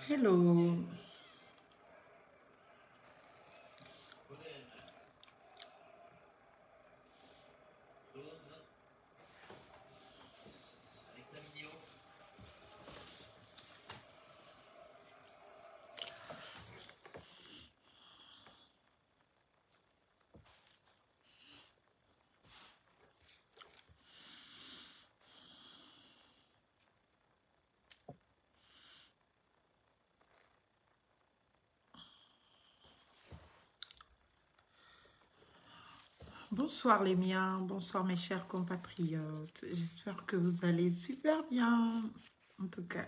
Hello. Bonsoir les miens, bonsoir mes chers compatriotes. J'espère que vous allez super bien. En tout cas,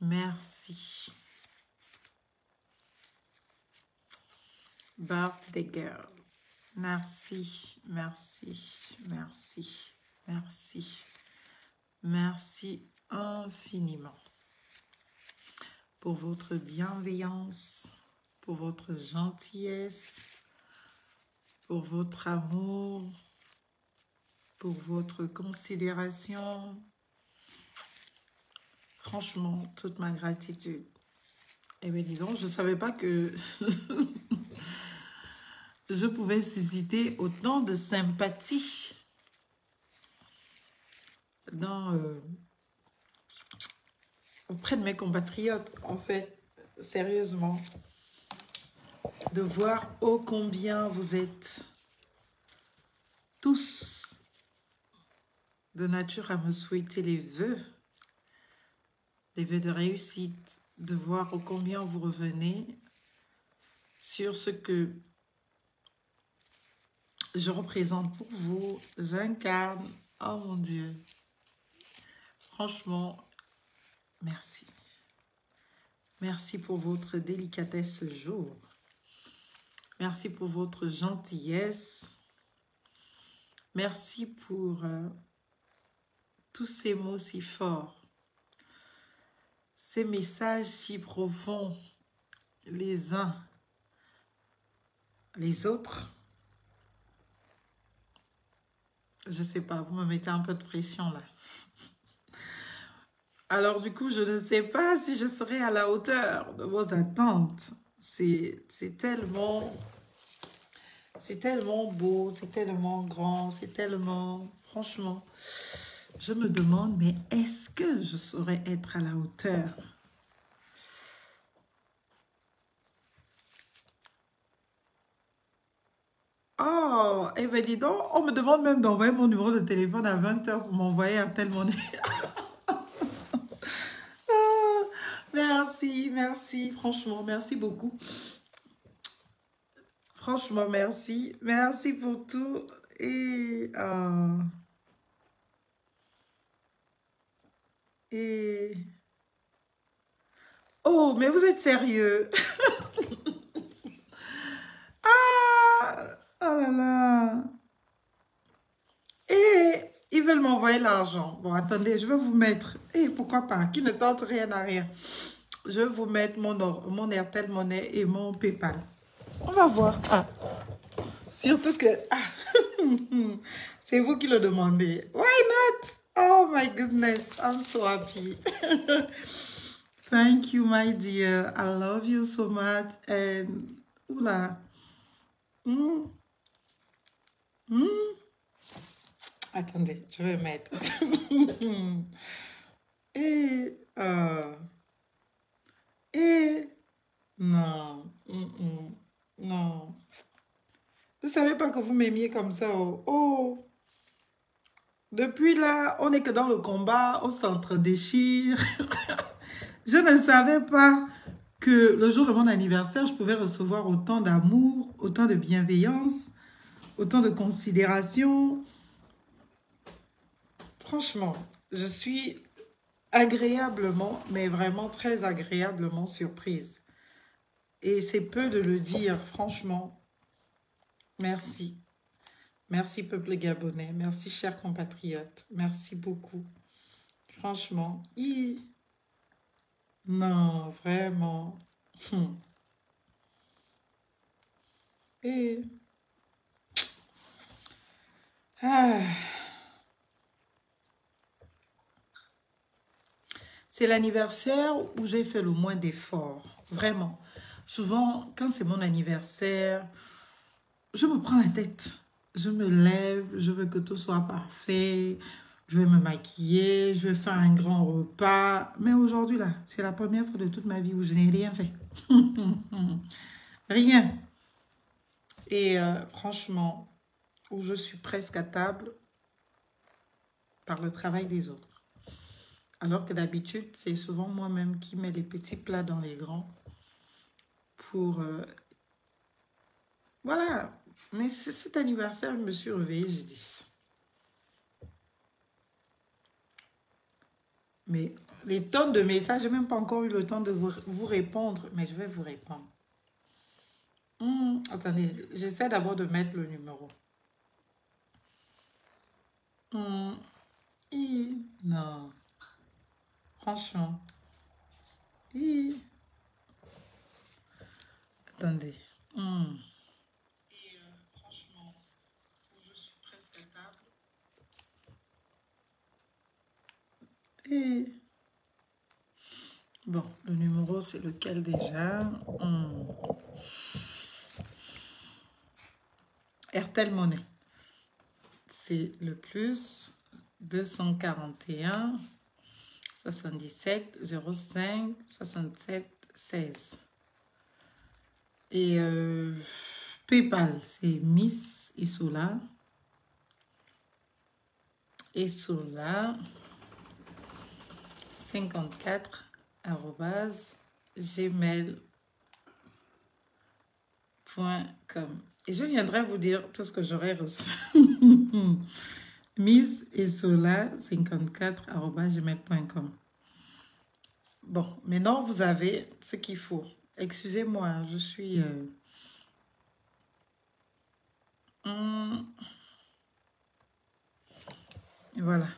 merci. Birthday girl. Merci, merci, merci, merci, merci infiniment pour votre bienveillance, pour votre gentillesse, pour votre amour, pour votre considération. Franchement, toute ma gratitude. Eh bien, dis donc, je ne savais pas que je pouvais susciter autant de sympathie dans, auprès de mes compatriotes, en fait, sérieusement. De voir ô combien vous êtes tous de nature à me souhaiter les vœux de réussite, de voir ô combien vous revenez sur ce que je représente pour vous, j'incarne. Oh mon Dieu, franchement, merci. Merci pour votre délicatesse ce jour. Merci pour votre gentillesse. Merci pour tous ces mots si forts, ces messages si profonds, les uns, les autres. Je sais pas, vous me mettez un peu de pression là. Alors du coup, je ne sais pas si je serai à la hauteur de vos attentes. C'est tellement beau, c'est tellement grand, c'est tellement... Franchement, je me demande, mais est-ce que je saurais être à la hauteur? Oh, eh bien dis donc, on me demande même d'envoyer mon numéro de téléphone à 20h pour m'envoyer un tel monnaie. Merci, merci, franchement, merci beaucoup. Franchement, merci. Merci pour tout. Et... et... Oh, mais vous êtes sérieux? Ah, oh là là. Et ils veulent m'envoyer l'argent. Bon, attendez, je vais vous mettre... Et pourquoi pas? Qui ne tente rien à rien. Je vais vous mettre mon Airtel Money et mon PayPal. On va voir. Ah, surtout que... Ah, c'est vous qui le demandez. Why not? Oh my goodness, I'm so happy. Thank you, my dear. I love you so much. And, oula. Hmm, hmm. Attendez, je vais mettre. Et, et, non, non. Je ne savais pas que vous m'aimiez comme ça. Oh, oh. Depuis là, on n'est que dans le combat, on s'entre-déchire. Je ne savais pas que le jour de mon anniversaire, je pouvais recevoir autant d'amour, autant de bienveillance, autant de considération. Franchement, je suis agréablement, mais vraiment très agréablement surprise. Et c'est peu de le dire, franchement. Merci. Merci, peuple gabonais. Merci, chers compatriotes. Merci beaucoup. Franchement. Non, vraiment. Et... Ah. c'est l'anniversaire où j'ai fait le moins d'efforts. Vraiment. Souvent, quand c'est mon anniversaire, je me prends la tête. Je me lève, je veux que tout soit parfait. Je vais me maquiller, je vais faire un grand repas. Mais aujourd'hui, là, c'est la première fois de toute ma vie où je n'ai rien fait. Rien. Et franchement, où je suis presque à table par le travail des autres. Alors que d'habitude, c'est souvent moi-même qui mets les petits plats dans les grands pour... voilà. Mais cet anniversaire, je me suis réveillée, je dis... Mais les tonnes de messages, je n'ai même pas encore eu le temps de vous répondre, mais je vais vous répondre. Attendez, j'essaie d'abord de mettre le numéro. Non, franchement. Attendez. Et franchement, je suis presque à table. Et bon, le numéro, c'est lequel déjà? Airtel Money. C'est le plus 241 77 05 67 16. Et PayPal, c'est Miss Isola. Isola 54 gmail.com. Et je viendrai vous dire tout ce que j'aurais reçu. Miss Isola 54 gmail.com. Bon, maintenant vous avez ce qu'il faut. Excusez-moi, je suis... Voilà.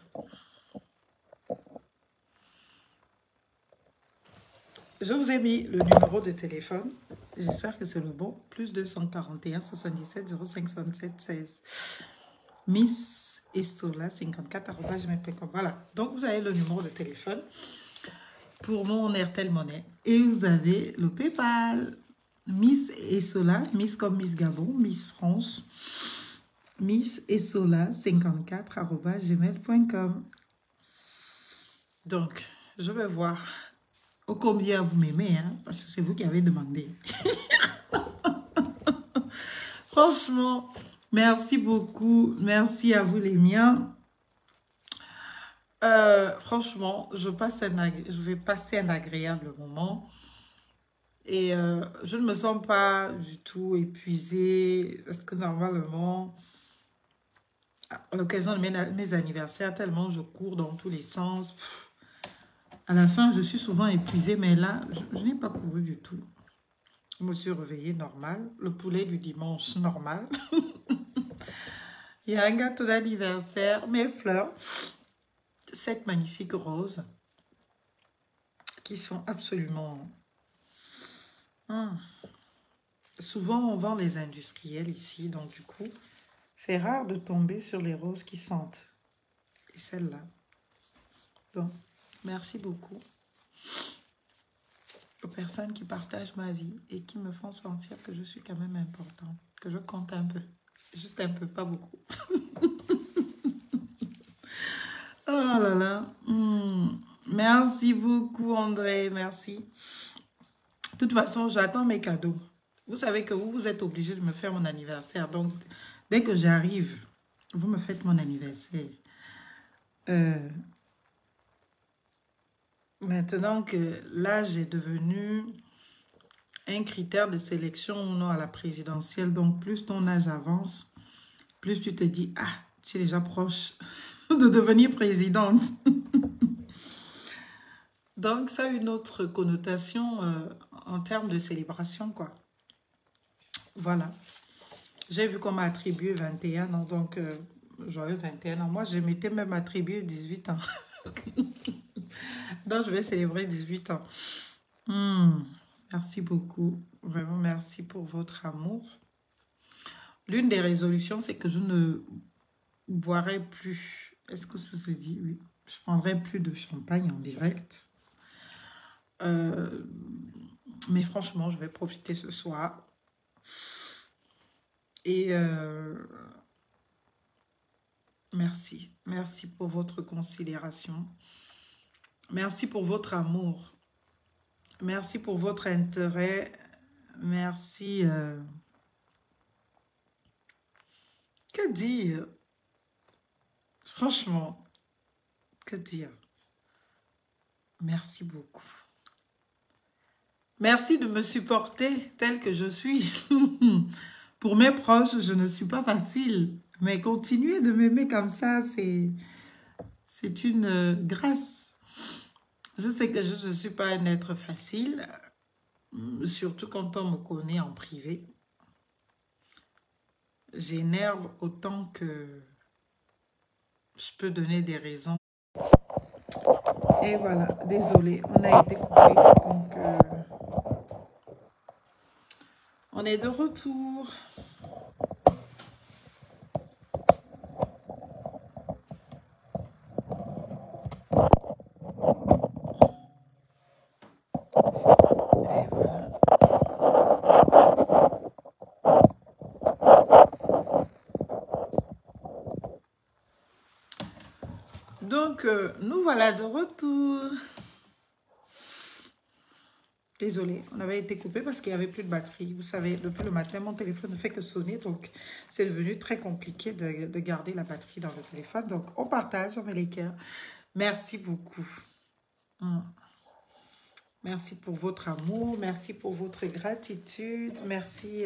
Je vous ai mis le numéro de téléphone. J'espère que c'est le bon. Plus 241 77 05 67 16. Miss Isola 54 gmail.com. Voilà. Donc, vous avez le numéro de téléphone pour mon Airtel Money. Et vous avez le PayPal. Miss Isola, Miss comme Miss Gabon, Miss France. Miss Isola 54 gmail.com. Donc, je vais voir ô combien vous m'aimez, hein, parce que c'est vous qui avez demandé. Franchement, merci beaucoup. Merci à vous les miens. Franchement, je vais passer un agréable moment. Et je ne me sens pas du tout épuisée. Parce que normalement, à l'occasion de mes anniversaires, tellement je cours dans tous les sens. À la fin, je suis souvent épuisée. Mais là, je n'ai pas couru du tout. Je me suis réveillée normal. Le poulet du dimanche, normal. Il y a un gâteau d'anniversaire, mes fleurs. 7 magnifiques roses qui sont absolument... Souvent, on vend les industriels ici. Donc, du coup, c'est rare de tomber sur les roses qui sentent. Et celle-là. Donc, merci beaucoup aux personnes qui partagent ma vie et qui me font sentir que je suis quand même importante, que je compte un peu. Juste un peu, pas beaucoup. Oh là là. Merci beaucoup, André. Merci. De toute façon, j'attends mes cadeaux. Vous savez que vous êtes obligé de me faire mon anniversaire. Donc, dès que j'arrive, vous me faites mon anniversaire. Maintenant que l'âge est devenu un critère de sélection ou non à la présidentielle, donc plus ton âge avance, plus tu te dis, ah, tu es déjà proche de devenir présidente. Donc, ça a une autre connotation en termes de célébration, quoi. Voilà. J'ai vu qu'on m'a attribué 21 ans, donc joyeux 21 ans. Moi, je m'étais même attribué 18 ans. Donc, je vais célébrer 18 ans. Merci beaucoup. Vraiment, merci pour votre amour. L'une des résolutions, c'est que je ne boirai plus. Est-ce que ça se dit? Oui. Je prendrai plus de champagne en direct. Euh, mais franchement, je vais profiter ce soir. Et merci. Merci pour votre considération. Merci pour votre amour. Merci pour votre intérêt. Merci. Que dire? Franchement, que dire? Merci beaucoup. Merci de me supporter tel que je suis. Pour mes proches, je ne suis pas facile. Mais continuer de m'aimer comme ça, c'est une grâce. Je sais que je ne suis pas un être facile, surtout quand on me connaît en privé. J'énerve autant que je peux donner des raisons. Et voilà, désolé, on a été coupé. Donc, on est de retour. Et voilà. Donc, nous voilà de retour. Désolée, on avait été coupé parce qu'il n'y avait plus de batterie. Vous savez, depuis le matin, mon téléphone ne fait que sonner. Donc, c'est devenu très compliqué de garder la batterie dans le téléphone. Donc, on partage, on met les cœurs. Merci beaucoup. Merci pour votre amour. Merci pour votre gratitude. Merci.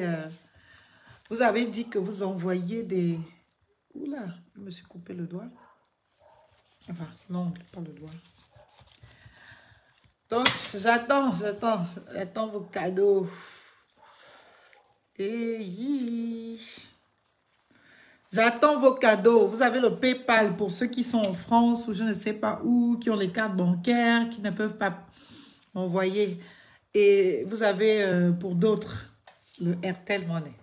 Vous avez dit que vous envoyez des... Oula, je me suis coupé le doigt. Enfin, l'ongle, pas le doigt. Donc, j'attends vos cadeaux. Et j'attends vos cadeaux. Vous avez le PayPal pour ceux qui sont en France ou je ne sais pas où, qui ont les cartes bancaires, qui ne peuvent pas envoyer. Et vous avez pour d'autres le Airtel Money.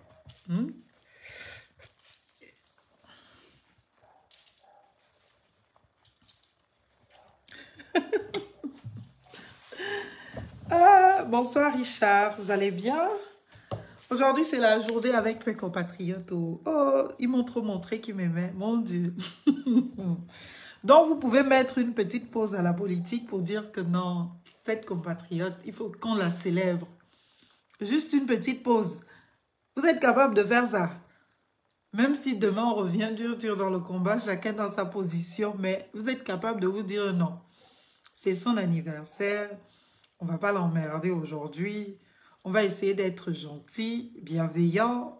Bonsoir Richard, vous allez bien? Aujourd'hui, c'est la journée avec mes compatriotes. Oh, ils m'ont trop montré qu'ils m'aimaient, mon Dieu. Donc, vous pouvez mettre une petite pause à la politique pour dire que non, cette compatriote, il faut qu'on la célèbre. Juste une petite pause. Vous êtes capable de faire ça. Même si demain, on revient dur dans le combat, chacun dans sa position, mais vous êtes capable de vous dire non. C'est son anniversaire. On ne va pas l'emmerder aujourd'hui. On va essayer d'être gentil, bienveillant.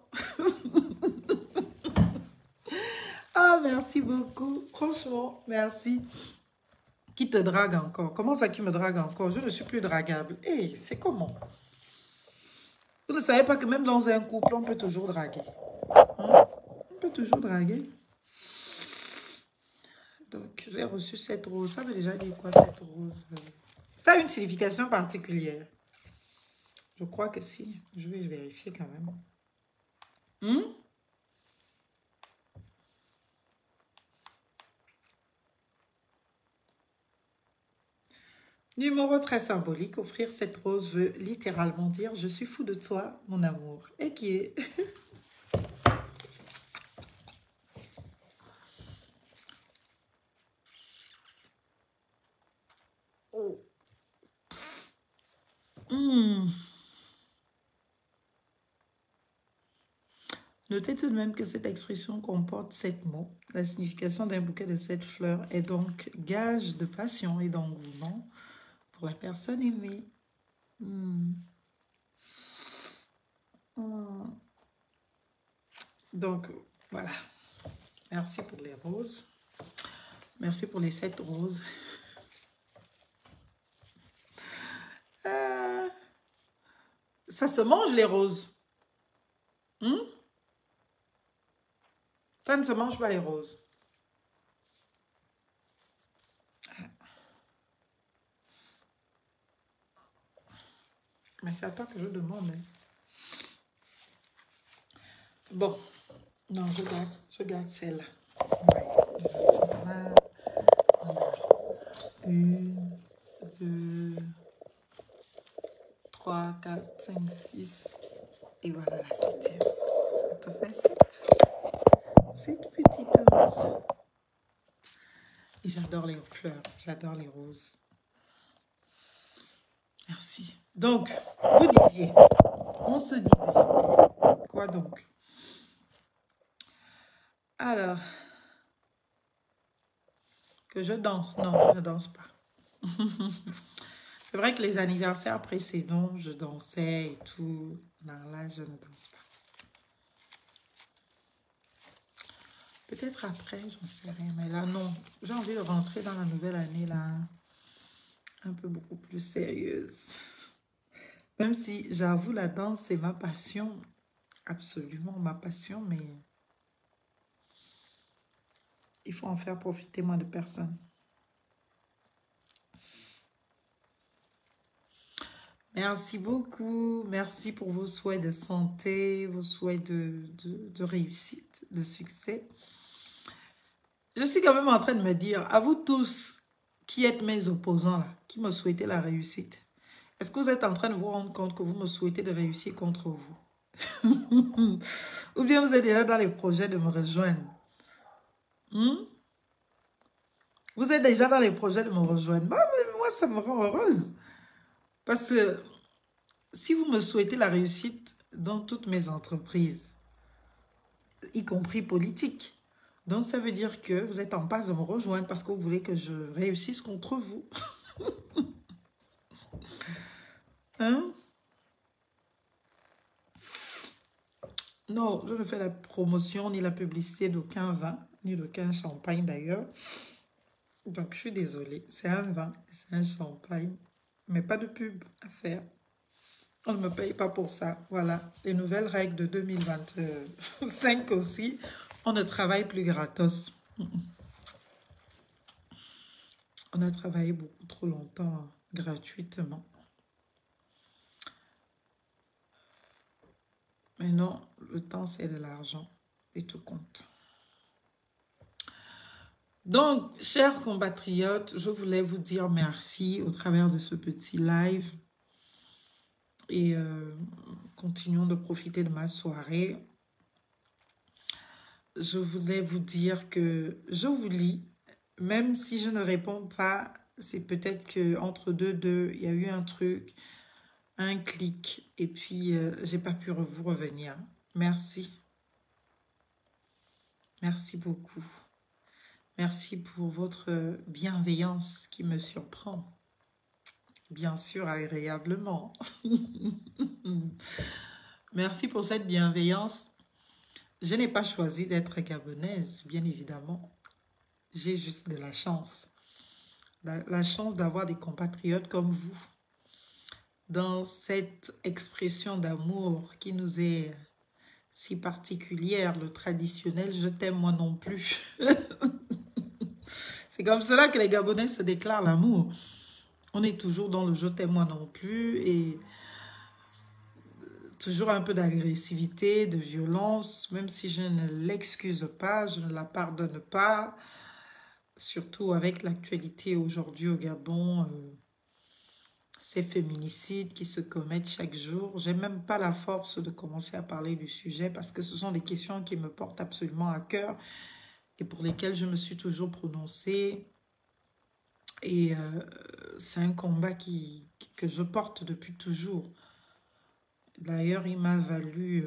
Ah, merci beaucoup. Franchement, merci. Qui te drague encore? Comment ça qui me drague encore? Je ne suis plus dragable. Hé, c'est comment? Vous ne savez pas que même dans un couple, on peut toujours draguer. On peut toujours draguer. Donc, j'ai reçu cette rose. Ça veut déjà dire quoi, cette rose? Ça a une signification particulière. Je crois que si. Je vais vérifier quand même. Numéro très symbolique. Offrir cette rose veut littéralement dire « Je suis fou de toi, mon amour ». Et qui est... Notez tout de même que cette expression comporte 7 mots. La signification d'un bouquet de 7 fleurs est donc gage de passion et d'engouement pour la personne aimée. Donc, voilà. Merci pour les roses. Merci pour les 7 roses. Ça se mange, les roses. Ça ne se mange pas, les roses. Mais c'est à toi que je demande. Bon. Non, je garde celle-là. Ouais, une, deux, 5, 6. Et voilà la 7e. Ça te fait 7. 7 petites roses. Et j'adore les fleurs. J'adore les roses. Merci. Donc, vous disiez, on se disait. Quoi donc? Alors, que je danse. Non, je ne danse pas. C'est vrai que les anniversaires précédents, je dansais et tout. Non, là, je ne danse pas. Peut-être après, j'en sais rien. Mais là, non. J'ai envie de rentrer dans la nouvelle année, là, un peu beaucoup plus sérieuse. Même si, j'avoue, la danse, c'est ma passion. Absolument ma passion, mais il faut en faire profiter moins de personnes. Merci beaucoup. Merci pour vos souhaits de santé, vos souhaits de réussite, de succès. Je suis quand même en train de me dire, à vous tous qui êtes mes opposants, là, qui me souhaitez la réussite, est-ce que vous êtes en train de vous rendre compte que vous me souhaitez de réussir contre vous? Ou bien vous êtes déjà dans les projets de me rejoindre? Vous êtes déjà dans les projets de me rejoindre? Bah, mais moi, ça me rend heureuse. Parce que si vous me souhaitez la réussite dans toutes mes entreprises, y compris politiques, donc ça veut dire que vous êtes en passe de me rejoindre parce que vous voulez que je réussisse contre vous. Hein? Non, je ne fais la promotion ni la publicité d'aucun vin, ni d'aucun champagne d'ailleurs. Donc, je suis désolée. C'est un vin, c'est un champagne, mais pas de pub à faire. On ne me paye pas pour ça. Voilà, les nouvelles règles de 2025 aussi. On ne travaille plus gratos. On a travaillé beaucoup trop longtemps gratuitement. Mais non, le temps, c'est de l'argent et tout compte. Donc, chers compatriotes, je voulais vous dire merci au travers de ce petit live. Et continuons de profiter de ma soirée. Je voulais vous dire que je vous lis. Même si je ne réponds pas, c'est peut-être qu'entre deux, il y a eu un truc, un clic. Et puis, j'ai pas pu vous revenir. Merci. Merci beaucoup. Merci pour votre bienveillance qui me surprend. Bien sûr, agréablement. Merci pour cette bienveillance. Je n'ai pas choisi d'être gabonaise, bien évidemment. J'ai juste de la chance. La chance d'avoir des compatriotes comme vous. Dans cette expression d'amour qui nous est si particulière, le traditionnel, je t'aime moi non plus. C'est comme cela que les Gabonais se déclarent l'amour. On est toujours dans le je t'aime moi non plus et toujours un peu d'agressivité, de violence, même si je ne l'excuse pas, je ne la pardonne pas. Surtout avec l'actualité aujourd'hui au Gabon, ces féminicides qui se commettent chaque jour. Je n'ai même pas la force de commencer à parler du sujet parce que ce sont des questions qui me portent absolument à cœur et pour lesquelles je me suis toujours prononcée. Et c'est un combat que je porte depuis toujours. D'ailleurs, il m'a valu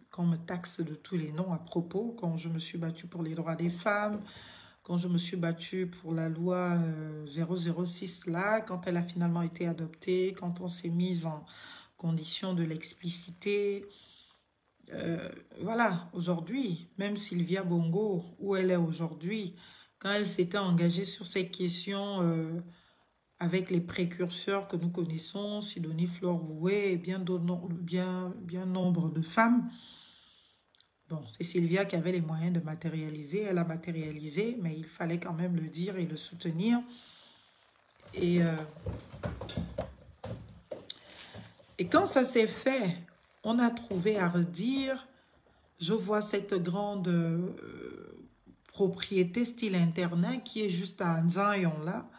qu'on me taxe de tous les noms à propos quand je me suis battue pour les droits des femmes, quand je me suis battue pour la loi 006 là, quand elle a finalement été adoptée, quand on s'est mis en condition de l'expliciter. Voilà, aujourd'hui, même Sylvia Bongo, où elle est aujourd'hui, quand elle s'était engagée sur ces questions avec les précurseurs que nous connaissons, Sidonie Flore Rouet et bien nombre de femmes. Bon, c'est Sylvia qui avait les moyens de matérialiser, elle a matérialisé, mais il fallait quand même le dire et le soutenir. Et quand ça s'est fait, on a trouvé à redire, je vois cette grande propriété style internet qui est juste à Nzayon là,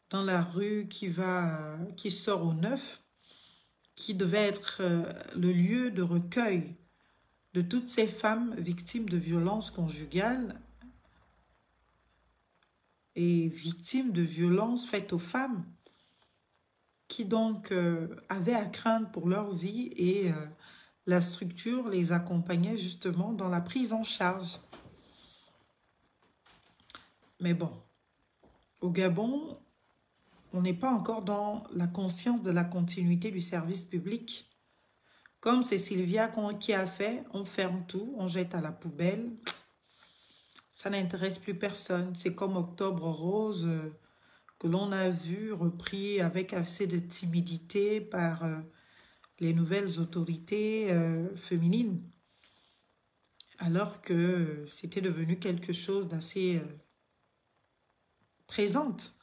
dans la rue qui sort au 9. qui devait être le lieu de recueil de toutes ces femmes victimes de violences conjugales et victimes de violences faites aux femmes, qui donc avaient à craindre pour leur vie et la structure les accompagnait justement dans la prise en charge. Mais bon, au Gabon, on n'est pas encore dans la conscience de la continuité du service public. Comme c'est Sylvia qui a fait, on ferme tout, on jette à la poubelle. Ça n'intéresse plus personne. C'est comme Octobre Rose que l'on a vu repris avec assez de timidité par les nouvelles autorités féminines. Alors que c'était devenu quelque chose d'assez présente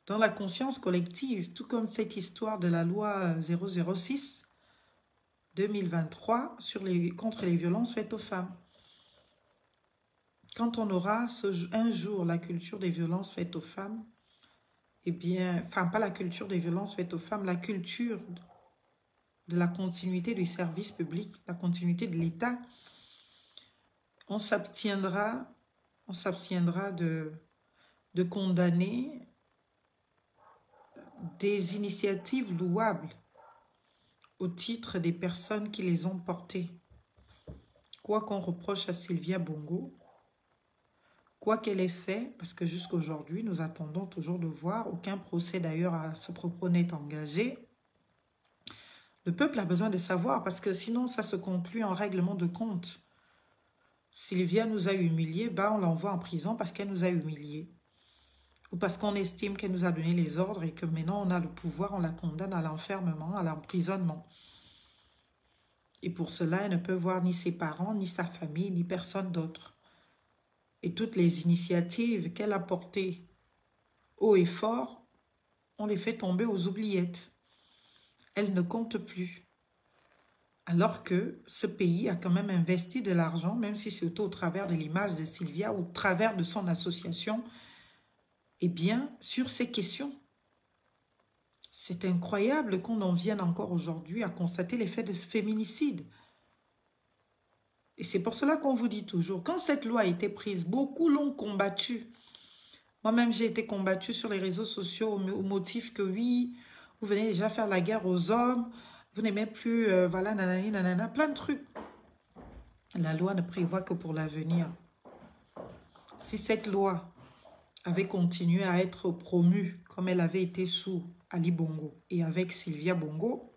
dans la conscience collective, tout comme cette histoire de la loi 006 2023 contre les violences faites aux femmes. Quand on aura un jour la culture des violences faites aux femmes, eh bien, enfin pas la culture des violences faites aux femmes, la culture de la continuité du service public, la continuité de l'État, on s'abstiendra de condamner des initiatives louables au titre des personnes qui les ont portées. Quoi qu'on reproche à Sylvia Bongo, quoi qu'elle ait fait, parce que jusqu'à aujourd'hui, nous attendons toujours de voir, aucun procès d'ailleurs à ce propos n'est engagé. Le peuple a besoin de savoir, parce que sinon ça se conclut en règlement de compte. Sylvia nous a humiliés, on l'envoie en prison parce qu'elle nous a humiliés. Ou parce qu'on estime qu'elle nous a donné les ordres et que maintenant on a le pouvoir, on la condamne à l'enfermement, à l'emprisonnement. Et pour cela, elle ne peut voir ni ses parents, ni sa famille, ni personne d'autre. Et toutes les initiatives qu'elle a portées haut et fort, on les fait tomber aux oubliettes. Elle ne compte plus. Alors que ce pays a quand même investi de l'argent, même si c'est au travers de l'image de Sylvia ou au travers de son association, eh bien, sur ces questions. C'est incroyable qu'on en vienne encore aujourd'hui à constater l'effet de ce féminicide. Et c'est pour cela qu'on vous dit toujours, quand cette loi a été prise, beaucoup l'ont combattue. Moi-même, j'ai été combattue sur les réseaux sociaux au motif que oui, vous venez déjà faire la guerre aux hommes, vous n'aimez plus, voilà, nanani, nanana, plein de trucs. La loi ne prévoit que pour l'avenir. Si cette loi avait continué à être promue comme elle avait été sous Ali Bongo et avec Sylvia Bongo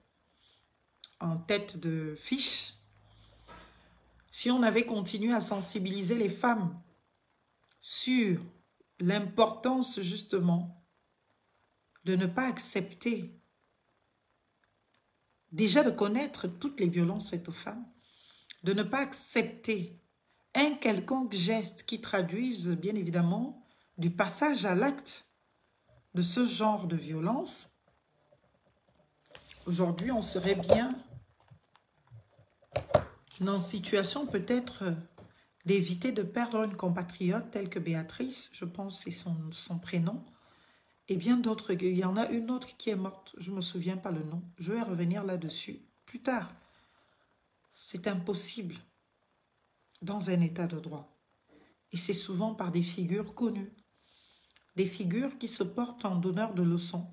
en tête de fiche, si on avait continué à sensibiliser les femmes sur l'importance justement de ne pas accepter, déjà de connaître toutes les violences faites aux femmes, de ne pas accepter un quelconque geste qui traduise bien évidemment du passage à l'acte de ce genre de violence, aujourd'hui on serait bien en situation peut-être d'éviter de perdre une compatriote telle que Béatrice, je pense que c'est son prénom, et bien d'autres. Il y en a une autre qui est morte, je ne me souviens pas le nom, je vais revenir là-dessus plus tard. C'est impossible dans un état de droit. Et c'est souvent par des figures connues, des figures qui se portent en donneurs de leçons.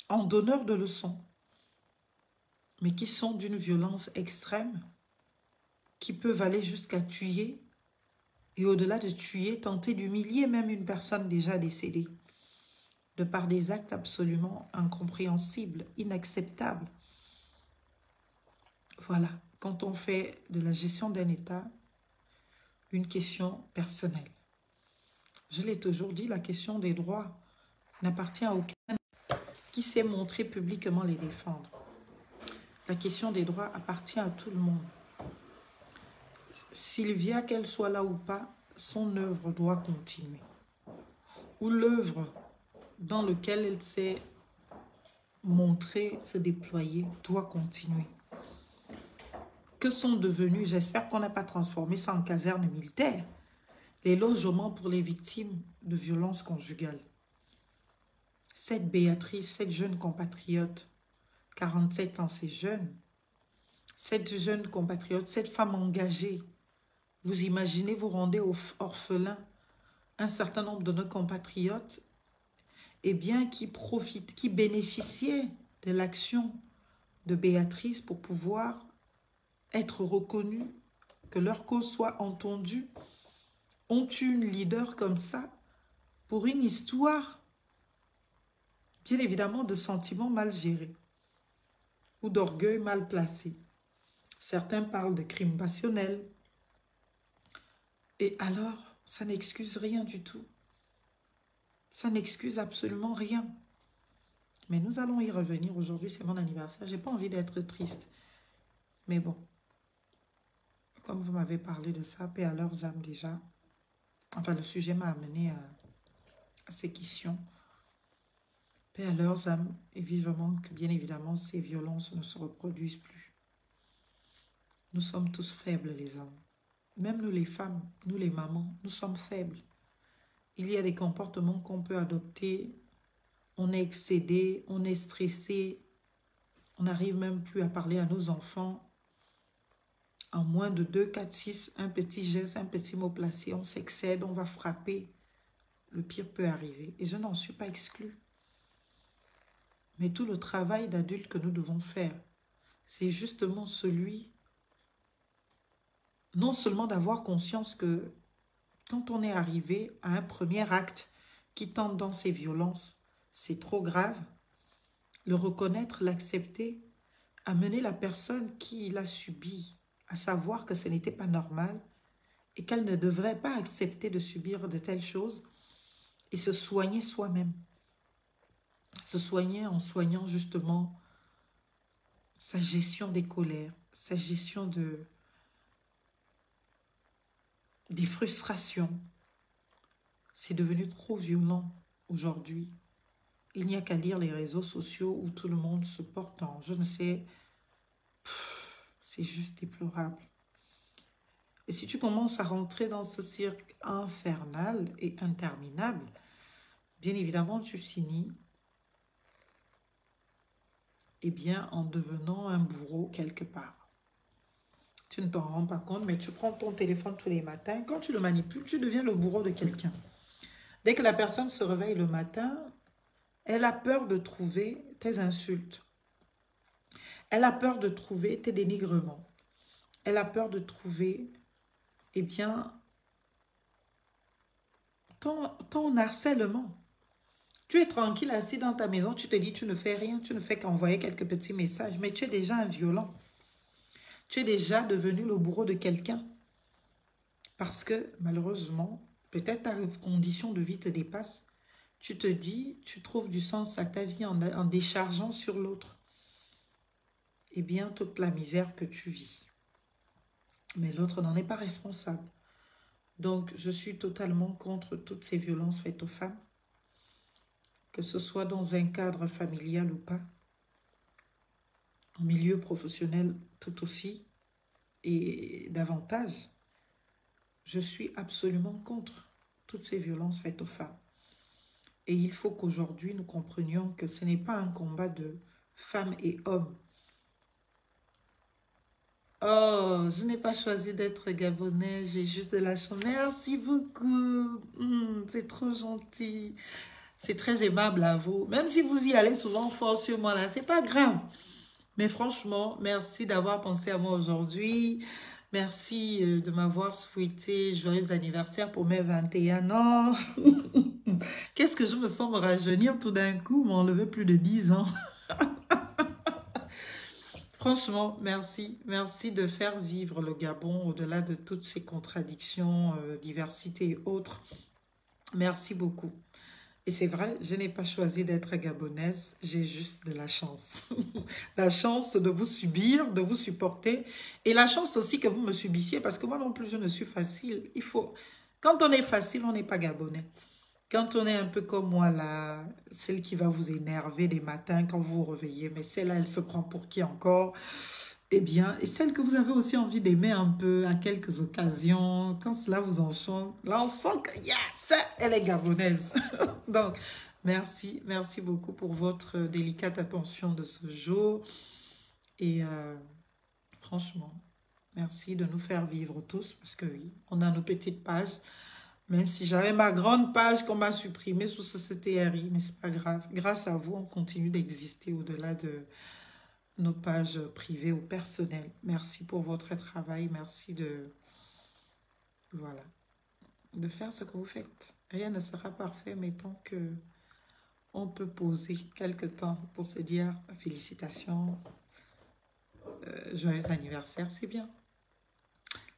En donneurs de leçons, mais qui sont d'une violence extrême, qui peuvent aller jusqu'à tuer, et au-delà de tuer, tenter d'humilier même une personne déjà décédée, de par des actes absolument incompréhensibles, inacceptables. Voilà, quand on fait de la gestion d'un État une question personnelle. Je l'ai toujours dit, la question des droits n'appartient à aucun qui sait montrer publiquement les défendre. La question des droits appartient à tout le monde. Sylvia, qu'elle soit là ou pas, son œuvre doit continuer. Ou l'œuvre dans laquelle elle s'est montrée, se déployer, doit continuer. Que sont devenus, j'espère qu'on n'a pas transformé ça en caserne militaire, les logements pour les victimes de violences conjugales. Cette Béatrice, cette jeune compatriote, 47 ans, c'est jeune. Cette jeune compatriote, cette femme engagée, vous imaginez, vous rendez orphelin un certain nombre de nos compatriotes, eh bien, qui bénéficiaient de l'action de Béatrice pour pouvoir être reconnus, que leur cause soit entendue, ont eu une leader comme ça pour une histoire, bien évidemment, de sentiments mal gérés ou d'orgueil mal placé. Certains parlent de crimes passionnels. Et alors, ça n'excuse rien du tout. Ça n'excuse absolument rien. Mais nous allons y revenir aujourd'hui, c'est mon anniversaire. Je n'ai pas envie d'être triste. Mais bon, comme vous m'avez parlé de ça, paix à leurs âmes déjà. Enfin, le sujet m'a amené à ces questions. Paix à leurs âmes et vivement que, bien évidemment, ces violences ne se reproduisent plus. Nous sommes tous faibles, les hommes. Même nous, les femmes, nous, les mamans, nous sommes faibles. Il y a des comportements qu'on peut adopter. On est excédé, on est stressé. On n'arrive même plus à parler à nos enfants. En moins de 2, 4, 6, un petit geste, un petit mot placé, on s'excède, on va frapper. Le pire peut arriver. Et je n'en suis pas exclue. Mais tout le travail d'adulte que nous devons faire, c'est justement celui, non seulement d'avoir conscience que quand on est arrivé à un premier acte qui tente dans ces violences, c'est trop grave, le reconnaître, l'accepter, amener la personne qui l'a subi à savoir que ce n'était pas normal et qu'elle ne devrait pas accepter de subir de telles choses et se soigner soi-même. Se soigner en soignant justement sa gestion des colères, sa gestion des frustrations. C'est devenu trop violent aujourd'hui. Il n'y a qu'à lire les réseaux sociaux où tout le monde se porte en, je ne sais, c'est juste déplorable. Et si tu commences à rentrer dans ce cirque infernal et interminable, bien évidemment, tu finis eh bien, en devenant un bourreau quelque part. Tu ne t'en rends pas compte, mais tu prends ton téléphone tous les matins. Quand tu le manipules, tu deviens le bourreau de quelqu'un. Dès que la personne se réveille le matin, elle a peur de trouver tes insultes. Elle a peur de trouver tes dénigrements. Elle a peur de trouver, eh bien, ton harcèlement. Tu es tranquille, assis dans ta maison, tu te dis, tu ne fais rien, tu ne fais qu'envoyer quelques petits messages, mais tu es déjà un violent. Tu es déjà devenu le bourreau de quelqu'un. Parce que, malheureusement, peut-être ta condition de vie te dépasse. Tu te dis, tu trouves du sens à ta vie en déchargeant sur l'autre. Eh bien, toute la misère que tu vis. Mais l'autre n'en est pas responsable. Donc, je suis totalement contre toutes ces violences faites aux femmes. Que ce soit dans un cadre familial ou pas, en milieu professionnel tout aussi, et davantage, je suis absolument contre toutes ces violences faites aux femmes. Et il faut qu'aujourd'hui, nous comprenions que ce n'est pas un combat de femmes et hommes. Oh, je n'ai pas choisi d'être gabonais, j'ai juste de la chance. Merci beaucoup, c'est trop gentil. C'est très aimable à vous. Même si vous y allez souvent fort sur moi là, c'est pas grave. Mais franchement, merci d'avoir pensé à moi aujourd'hui. Merci de m'avoir souhaité joyeux anniversaire pour mes 21 ans. Qu'est-ce que je me sens me rajeunir tout d'un coup, m'enlever plus de 10 ans. Franchement, merci. Merci de faire vivre le Gabon au-delà de toutes ces contradictions, diversité et autres. Merci beaucoup. Et c'est vrai, je n'ai pas choisi d'être gabonaise, j'ai juste de la chance. La chance de vous subir, de vous supporter. Et la chance aussi que vous me subissiez, parce que moi non plus, je ne suis facile. Il faut... Quand on est facile, on n'est pas gabonais. Quand on est un peu comme moi, là, celle qui va vous énerver les matins quand vous vous réveillez, mais celle-là, elle se prend pour qui encore? Eh bien, et celle que vous avez aussi envie d'aimer un peu à quelques occasions, quand cela vous enchante, là, on sent que, yes, elle est gabonaise. Donc, Merci, merci beaucoup pour votre délicate attention de ce jour. Et franchement, merci de nous faire vivre tous, parce que oui, on a nos petites pages. Même si j'avais ma grande page qu'on m'a supprimée sous ce CTRI, mais c'est pas grave. Grâce à vous, on continue d'exister au-delà de nos pages privées ou personnelles. Merci pour votre travail. Merci de, voilà, de faire ce que vous faites. Rien ne sera parfait, mais tant que on peut poser quelque temps pour se dire félicitations, joyeux anniversaire, c'est bien.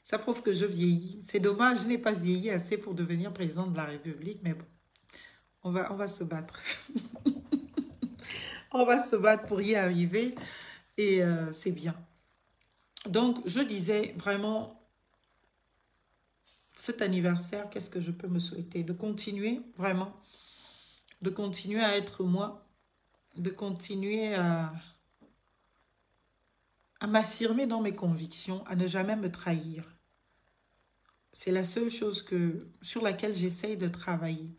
Ça prouve que je vieillis. C'est dommage, je n'ai pas vieilli assez pour devenir président de la République, mais bon, on va se battre. On va se battre pour y arriver et c'est bien. Donc, je disais vraiment, cet anniversaire, qu'est-ce que je peux me souhaiter? De continuer, vraiment, de continuer à être moi, de continuer à m'affirmer dans mes convictions, à ne jamais me trahir. C'est la seule chose sur laquelle j'essaye de travailler.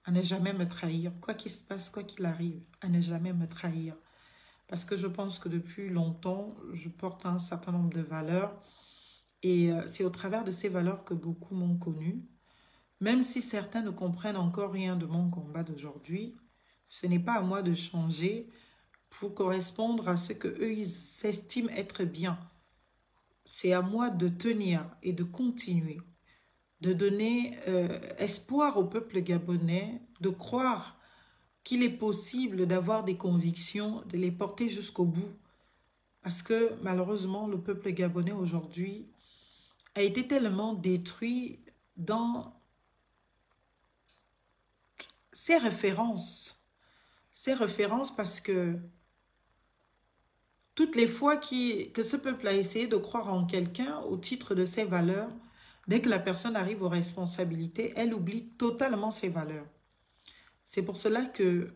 À ne jamais me trahir, quoi qu'il se passe, quoi qu'il arrive, à ne jamais me trahir. Parce que je pense que depuis longtemps, je porte un certain nombre de valeurs et c'est au travers de ces valeurs que beaucoup m'ont connu. Même si certains ne comprennent encore rien de mon combat d'aujourd'hui, ce n'est pas à moi de changer pour correspondre à ce qu'eux, ils s'estiment être bien. C'est à moi de tenir et de continuer, de donner espoir au peuple gabonais, de croire qu'il est possible d'avoir des convictions, de les porter jusqu'au bout. Parce que malheureusement, le peuple gabonais aujourd'hui a été tellement détruit dans ses références. Ses références parce que toutes les fois que ce peuple a essayé de croire en quelqu'un au titre de ses valeurs, dès que la personne arrive aux responsabilités, elle oublie totalement ses valeurs. C'est pour cela que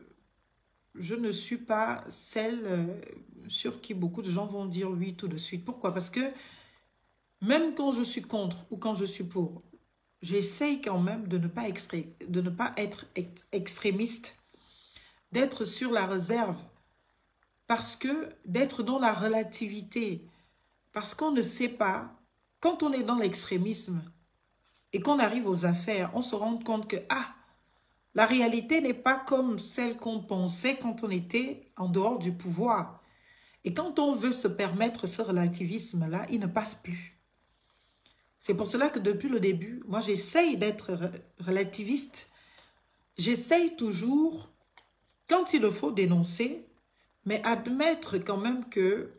je ne suis pas celle sur qui beaucoup de gens vont dire oui tout de suite. Pourquoi? Parce que même quand je suis contre ou quand je suis pour, j'essaye quand même de ne pas être extrémiste, d'être sur la réserve, parce que d'être dans la relativité, parce qu'on ne sait pas, quand on est dans l'extrémisme et qu'on arrive aux affaires, on se rend compte que, la réalité n'est pas comme celle qu'on pensait quand on était en dehors du pouvoir. Et quand on veut se permettre ce relativisme-là, il ne passe plus. C'est pour cela que depuis le début, moi j'essaye d'être relativiste. J'essaye toujours, quand il le faut, dénoncer, mais admettre quand même que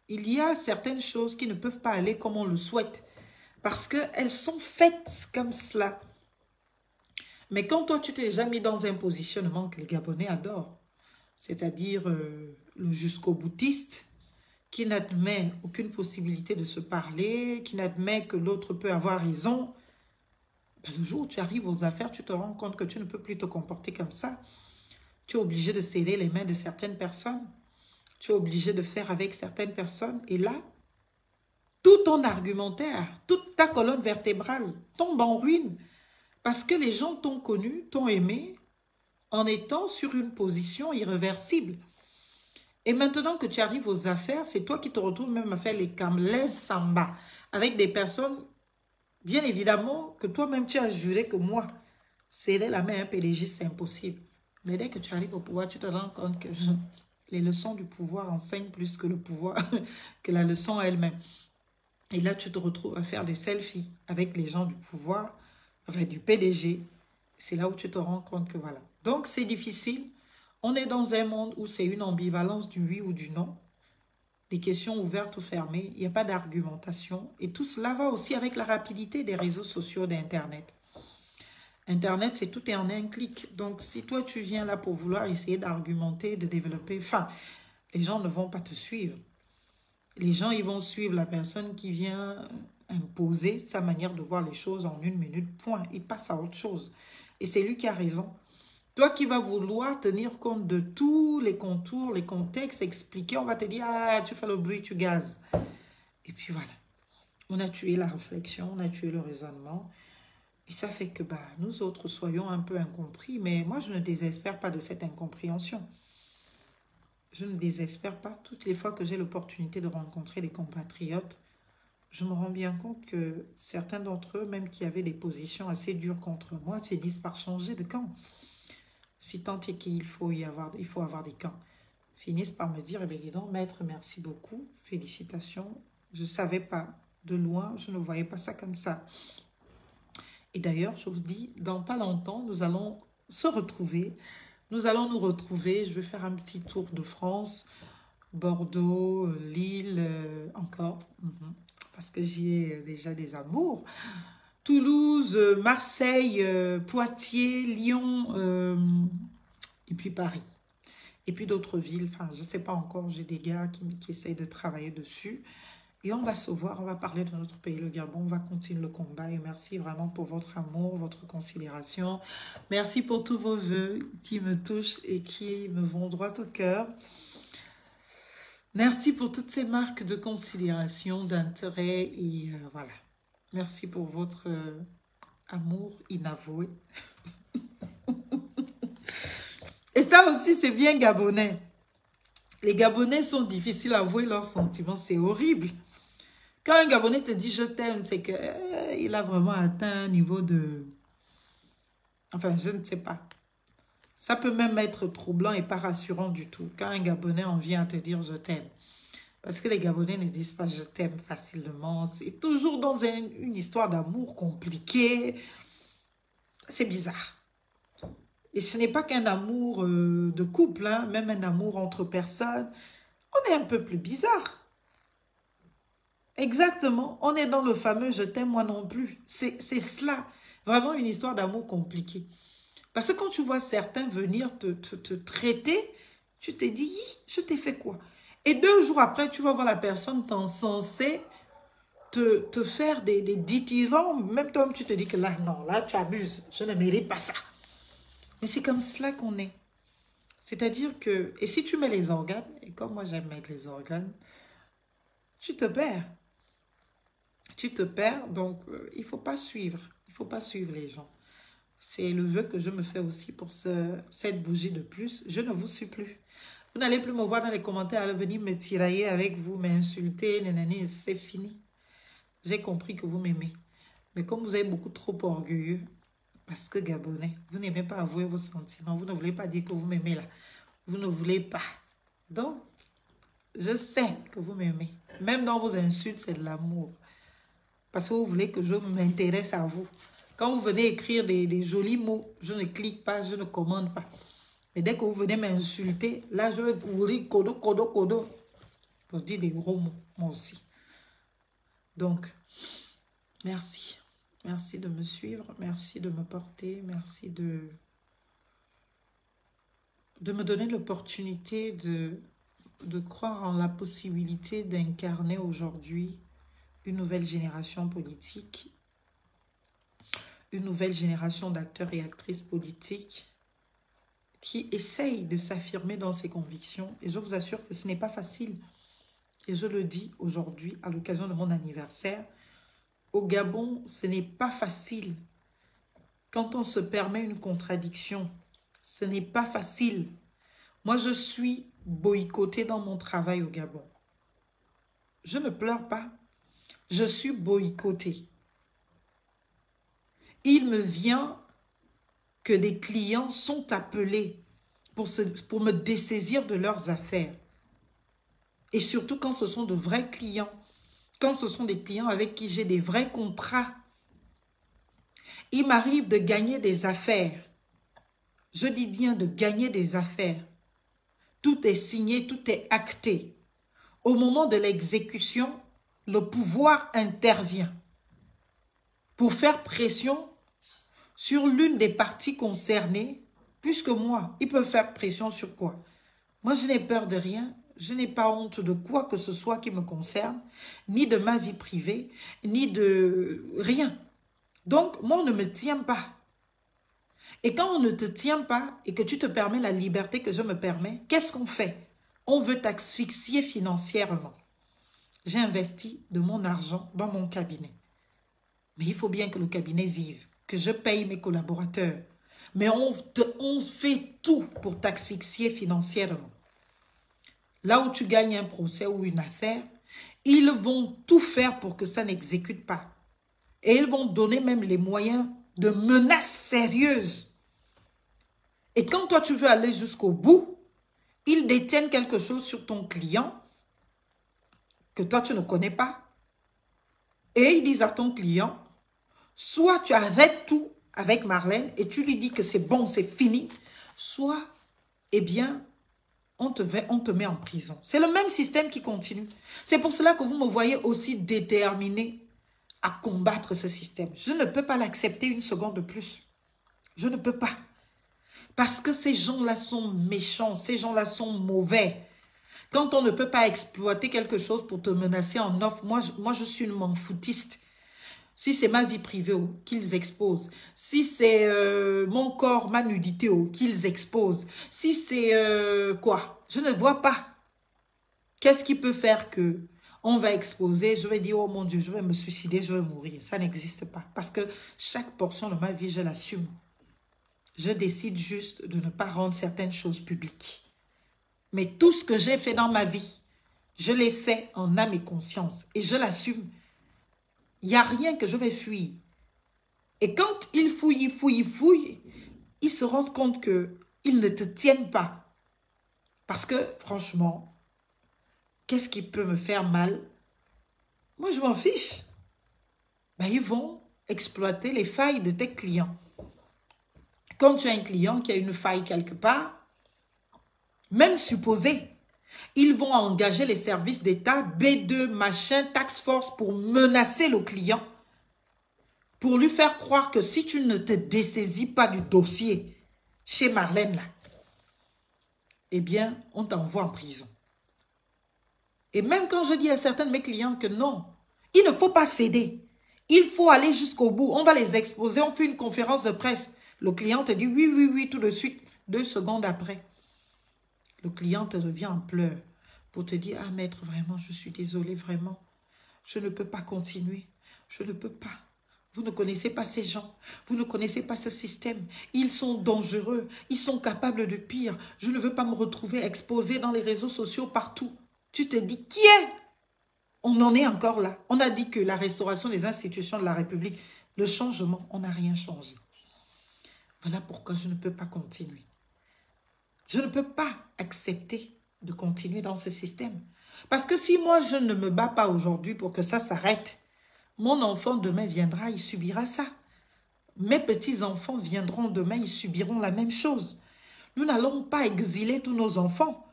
il y a certaines choses qui ne peuvent pas aller comme on le souhaite. Parce qu'elles sont faites comme cela. Mais quand toi, tu t'es déjà mis dans un positionnement que les Gabonais adorent, c'est-à-dire le jusqu'au boutiste, qui n'admet aucune possibilité de se parler, qui n'admet que l'autre peut avoir raison, ben, le jour où tu arrives aux affaires, tu te rends compte que tu ne peux plus te comporter comme ça. Tu es obligé de serrer les mains de certaines personnes. Tu es obligé de faire avec certaines personnes. Et là, tout ton argumentaire, toute ta colonne vertébrale tombe en ruine. Parce que les gens t'ont connu, t'ont aimé, en étant sur une position irréversible. Et maintenant que tu arrives aux affaires, c'est toi qui te retrouves même à faire les camlaises samba avec des personnes, bien évidemment, que toi-même tu as juré que moi, serrer la main à un PDG, c'est impossible. Mais dès que tu arrives au pouvoir, tu te rends compte que les leçons du pouvoir enseignent plus que le pouvoir, que la leçon elle-même. Et là, tu te retrouves à faire des selfies avec les gens du pouvoir, avec du PDG. C'est là où tu te rends compte que voilà. Donc, c'est difficile. On est dans un monde où c'est une ambivalence du oui ou du non. Des questions ouvertes ou fermées. Il n'y a pas d'argumentation. Et tout cela va aussi avec la rapidité des réseaux sociaux d'Internet. Internet, c'est tout est en un clic. Donc, si toi, tu viens là pour vouloir essayer d'argumenter, de développer, enfin, les gens ne vont pas te suivre. Les gens, ils vont suivre la personne qui vient imposer sa manière de voir les choses en 1 minute, point. Il passe à autre chose. Et c'est lui qui a raison. Toi qui vas vouloir tenir compte de tous les contours, les contextes, expliquer, on va te dire, tu fais le bruit, tu gazes. Et puis voilà. On a tué la réflexion, on a tué le raisonnement. Et ça fait que bah, nous autres soyons un peu incompris, mais moi je ne désespère pas de cette incompréhension. Je ne désespère pas. Toutes les fois que j'ai l'opportunité de rencontrer des compatriotes, je me rends bien compte que certains d'entre eux, même qui avaient des positions assez dures contre moi, finissent par changer de camp. Si tant est qu'il faut il faut avoir des camps, finissent par me dire, eh bien, dis donc, maître, merci beaucoup, félicitations. Je ne savais pas, de loin, je ne voyais pas ça comme ça. Et d'ailleurs, je vous dis, dans pas longtemps, nous allons se retrouver. Nous allons nous retrouver. Je vais faire un petit tour de France, Bordeaux, Lille, encore, parce que j'y ai déjà des amours. Toulouse, Marseille, Poitiers, Lyon, et puis Paris. Et puis d'autres villes, enfin, je ne sais pas encore, j'ai des gars qui essayent de travailler dessus. Et on va se voir, on va parler de notre pays, le Gabon, on va continuer le combat. Et merci vraiment pour votre amour, votre considération. Merci pour tous vos vœux qui me touchent et qui me vont droit au cœur. Merci pour toutes ces marques de considération, d'intérêt et voilà. Merci pour votre amour inavoué. Et ça aussi, c'est bien gabonais. Les Gabonais sont difficiles à avouer leurs sentiments, c'est horrible. Quand un Gabonais te dit « je t'aime », c'est qu'il a vraiment atteint un niveau de... Enfin, je ne sais pas. Ça peut même être troublant et pas rassurant du tout. Quand un Gabonais en vient à te dire « je t'aime ». Parce que les Gabonais ne disent pas « je t'aime » facilement. C'est toujours dans une histoire d'amour compliquée. C'est bizarre. Et ce n'est pas qu'un amour de couple, hein, même un amour entre personnes. On est un peu plus bizarre. Exactement, on est dans le fameux « je t'aime moi non plus ». C'est cela, vraiment une histoire d'amour compliquée. Parce que quand tu vois certains venir te traiter, tu te dis « je t'ai fait quoi ?» Et 2 jours après, tu vas voir la personne t'encenser, te faire des ditisons. Même toi, tu te dis que là, non, là, tu abuses. Je ne mérite pas ça. Mais c'est comme cela qu'on est. C'est-à-dire que, et si tu mets les organes, et comme moi j'aime mettre les organes, tu te perds. Tu te perds, donc il ne faut pas suivre. Il ne faut pas suivre les gens. C'est le vœu que je me fais aussi pour cette bougie de plus. Je ne vous suis plus. Vous n'allez plus me voir dans les commentaires à venir me tirailler avec vous, m'insulter, nanani, c'est fini. J'ai compris que vous m'aimez. Mais comme vous êtes beaucoup trop orgueilleux, parce que Gabonais, vous n'aimez pas avouer vos sentiments, vous ne voulez pas dire que vous m'aimez là. Vous ne voulez pas. Donc, je sais que vous m'aimez. Même dans vos insultes, c'est de l'amour. Parce que vous voulez que je m'intéresse à vous. Quand vous venez écrire des jolis mots, je ne clique pas, je ne commande pas. Mais dès que vous venez m'insulter, là, je vais courir, kodo, kodo, kodo. Pour dire des gros mots, moi aussi. Donc, merci. Merci de me suivre, merci de me porter, merci de me donner l'opportunité de croire en la possibilité d'incarner aujourd'hui une nouvelle génération politique, une nouvelle génération d'acteurs et actrices politiques qui essayent de s'affirmer dans ses convictions. Et je vous assure que ce n'est pas facile. Et je le dis aujourd'hui à l'occasion de mon anniversaire. Au Gabon, ce n'est pas facile. Quand on se permet une contradiction, ce n'est pas facile. Moi, je suis boycottée dans mon travail au Gabon. Je ne pleure pas. Je suis boycottée. Il me vient que des clients sont appelés pour me dessaisir de leurs affaires. Et surtout quand ce sont de vrais clients. Quand ce sont des clients avec qui j'ai des vrais contrats. Il m'arrive de gagner des affaires. Je dis bien de gagner des affaires. Tout est signé, tout est acté. Au moment de l'exécution, le pouvoir intervient pour faire pression sur l'une des parties concernées, puisque moi, ils peuvent faire pression sur quoi? Moi, je n'ai peur de rien. Je n'ai pas honte de quoi que ce soit qui me concerne, ni de ma vie privée, ni de rien. Donc, moi, on ne me tient pas. Et quand on ne te tient pas et que tu te permets la liberté que je me permets, qu'est-ce qu'on fait? On veut t'asphyxier financièrement. J'ai investi de mon argent dans mon cabinet. Mais il faut bien que le cabinet vive. que je paye mes collaborateurs. Mais on fait tout pour t'asphyxier financièrement. Là où tu gagnes un procès ou une affaire, ils vont tout faire pour que ça n'exécute pas. Et ils vont donner même les moyens de menaces sérieuses. Et quand toi, tu veux aller jusqu'au bout, ils détiennent quelque chose sur ton client que toi, tu ne connais pas. Et ils disent à ton client, soit tu arrêtes tout avec Marlène et tu lui dis que c'est bon, c'est fini, soit, eh bien, on te met en prison. C'est le même système qui continue. C'est pour cela que vous me voyez aussi déterminé à combattre ce système. Je ne peux pas l'accepter une seconde de plus. Je ne peux pas. Parce que ces gens-là sont méchants, ces gens-là sont mauvais. Quand on ne peut pas exploiter quelque chose pour te menacer en offre, moi je suis une m'en foutiste. Si c'est ma vie privée, qu'ils exposent. Si c'est mon corps, ma nudité, qu'ils exposent. Si c'est quoi? Je ne vois pas. Qu'est-ce qui peut faire que on va exposer? Je vais dire, oh mon Dieu, je vais me suicider, je vais mourir. Ça n'existe pas. Parce que chaque portion de ma vie, je l'assume. Je décide juste de ne pas rendre certaines choses publiques. Mais tout ce que j'ai fait dans ma vie, je l'ai fait en âme et conscience. Et je l'assume. Il n'y a rien que je vais fuir. Et quand ils fouillent, ils se rendent compte qu'ils ne te tiennent pas. Parce que, franchement, qu'est-ce qui peut me faire mal? Moi, je m'en fiche. Ben, ils vont exploiter les failles de tes clients. Quand tu as un client qui a une faille quelque part, même supposé, ils vont engager les services d'État, B2, machin, tax force pour menacer le client. Pour lui faire croire que si tu ne te dessaisis pas du dossier chez Marlène, là, eh bien, on t'envoie en prison. Et même quand je dis à certains de mes clients que non, il ne faut pas céder. Il faut aller jusqu'au bout. On va les exposer, on fait une conférence de presse. Le client te dit oui, oui, oui, tout de suite. 2 secondes après, le client te revient en pleurs pour te dire, ah maître, vraiment, je suis désolé, vraiment. Je ne peux pas continuer. Je ne peux pas. Vous ne connaissez pas ces gens. Vous ne connaissez pas ce système. Ils sont dangereux. Ils sont capables de pire. Je ne veux pas me retrouver exposé dans les réseaux sociaux partout. Tu te dis, qui est? On en est encore là. On a dit que la restauration des institutions de la République, le changement, on n'a rien changé. Voilà pourquoi je ne peux pas continuer. Je ne peux pas accepter de continuer dans ce système. Parce que si moi, je ne me bats pas aujourd'hui pour que ça s'arrête, mon enfant demain viendra, il subira ça. Mes petits-enfants viendront demain, ils subiront la même chose. Nous n'allons pas exiler tous nos enfants.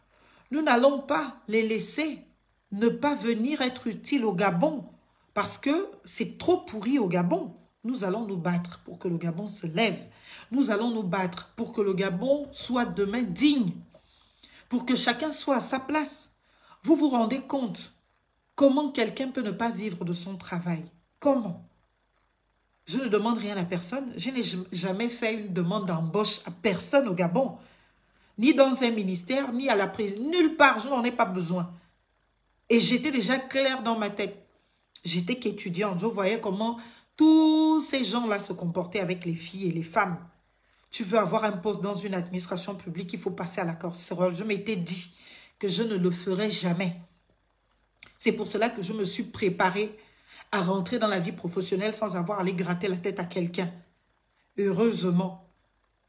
Nous n'allons pas les laisser ne pas venir être utiles au Gabon parce que c'est trop pourri au Gabon. Nous allons nous battre pour que le Gabon se lève. Nous allons nous battre pour que le Gabon soit demain digne. Pour que chacun soit à sa place. Vous vous rendez compte comment quelqu'un peut ne pas vivre de son travail? Comment? Je ne demande rien à personne. Je n'ai jamais fait une demande d'embauche à personne au Gabon. Ni dans un ministère, ni à la prise. Nulle part, je n'en ai pas besoin. Et j'étais déjà claire dans ma tête. J'étais qu'étudiante. Je voyais comment tous ces gens-là se comportaient avec les filles et les femmes. Tu veux avoir un poste dans une administration publique, il faut passer à la casserole. Je m'étais dit que je ne le ferais jamais. C'est pour cela que je me suis préparée à rentrer dans la vie professionnelle sans avoir à aller gratter la tête à quelqu'un. Heureusement,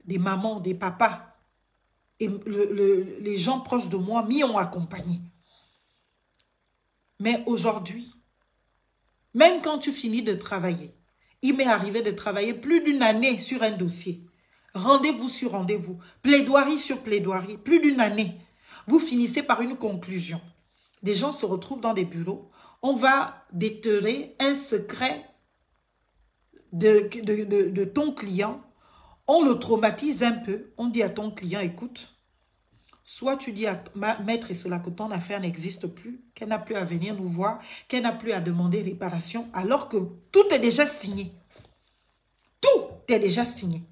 des mamans, des papas et les gens proches de moi m'y ont accompagné. Mais aujourd'hui, même quand tu finis de travailler, il m'est arrivé de travailler plus d'une année sur un dossier. Rendez-vous sur rendez-vous, plaidoirie sur plaidoirie, plus d'une année. Vous finissez par une conclusion. Des gens se retrouvent dans des bureaux. On va déterrer un secret de ton client. On le traumatise un peu. On dit à ton client, écoute, soit tu dis à maître et cela que ton affaire n'existe plus, qu'elle n'a plus à venir nous voir, qu'elle n'a plus à demander réparation, alors que tout est déjà signé. Tout est déjà signé.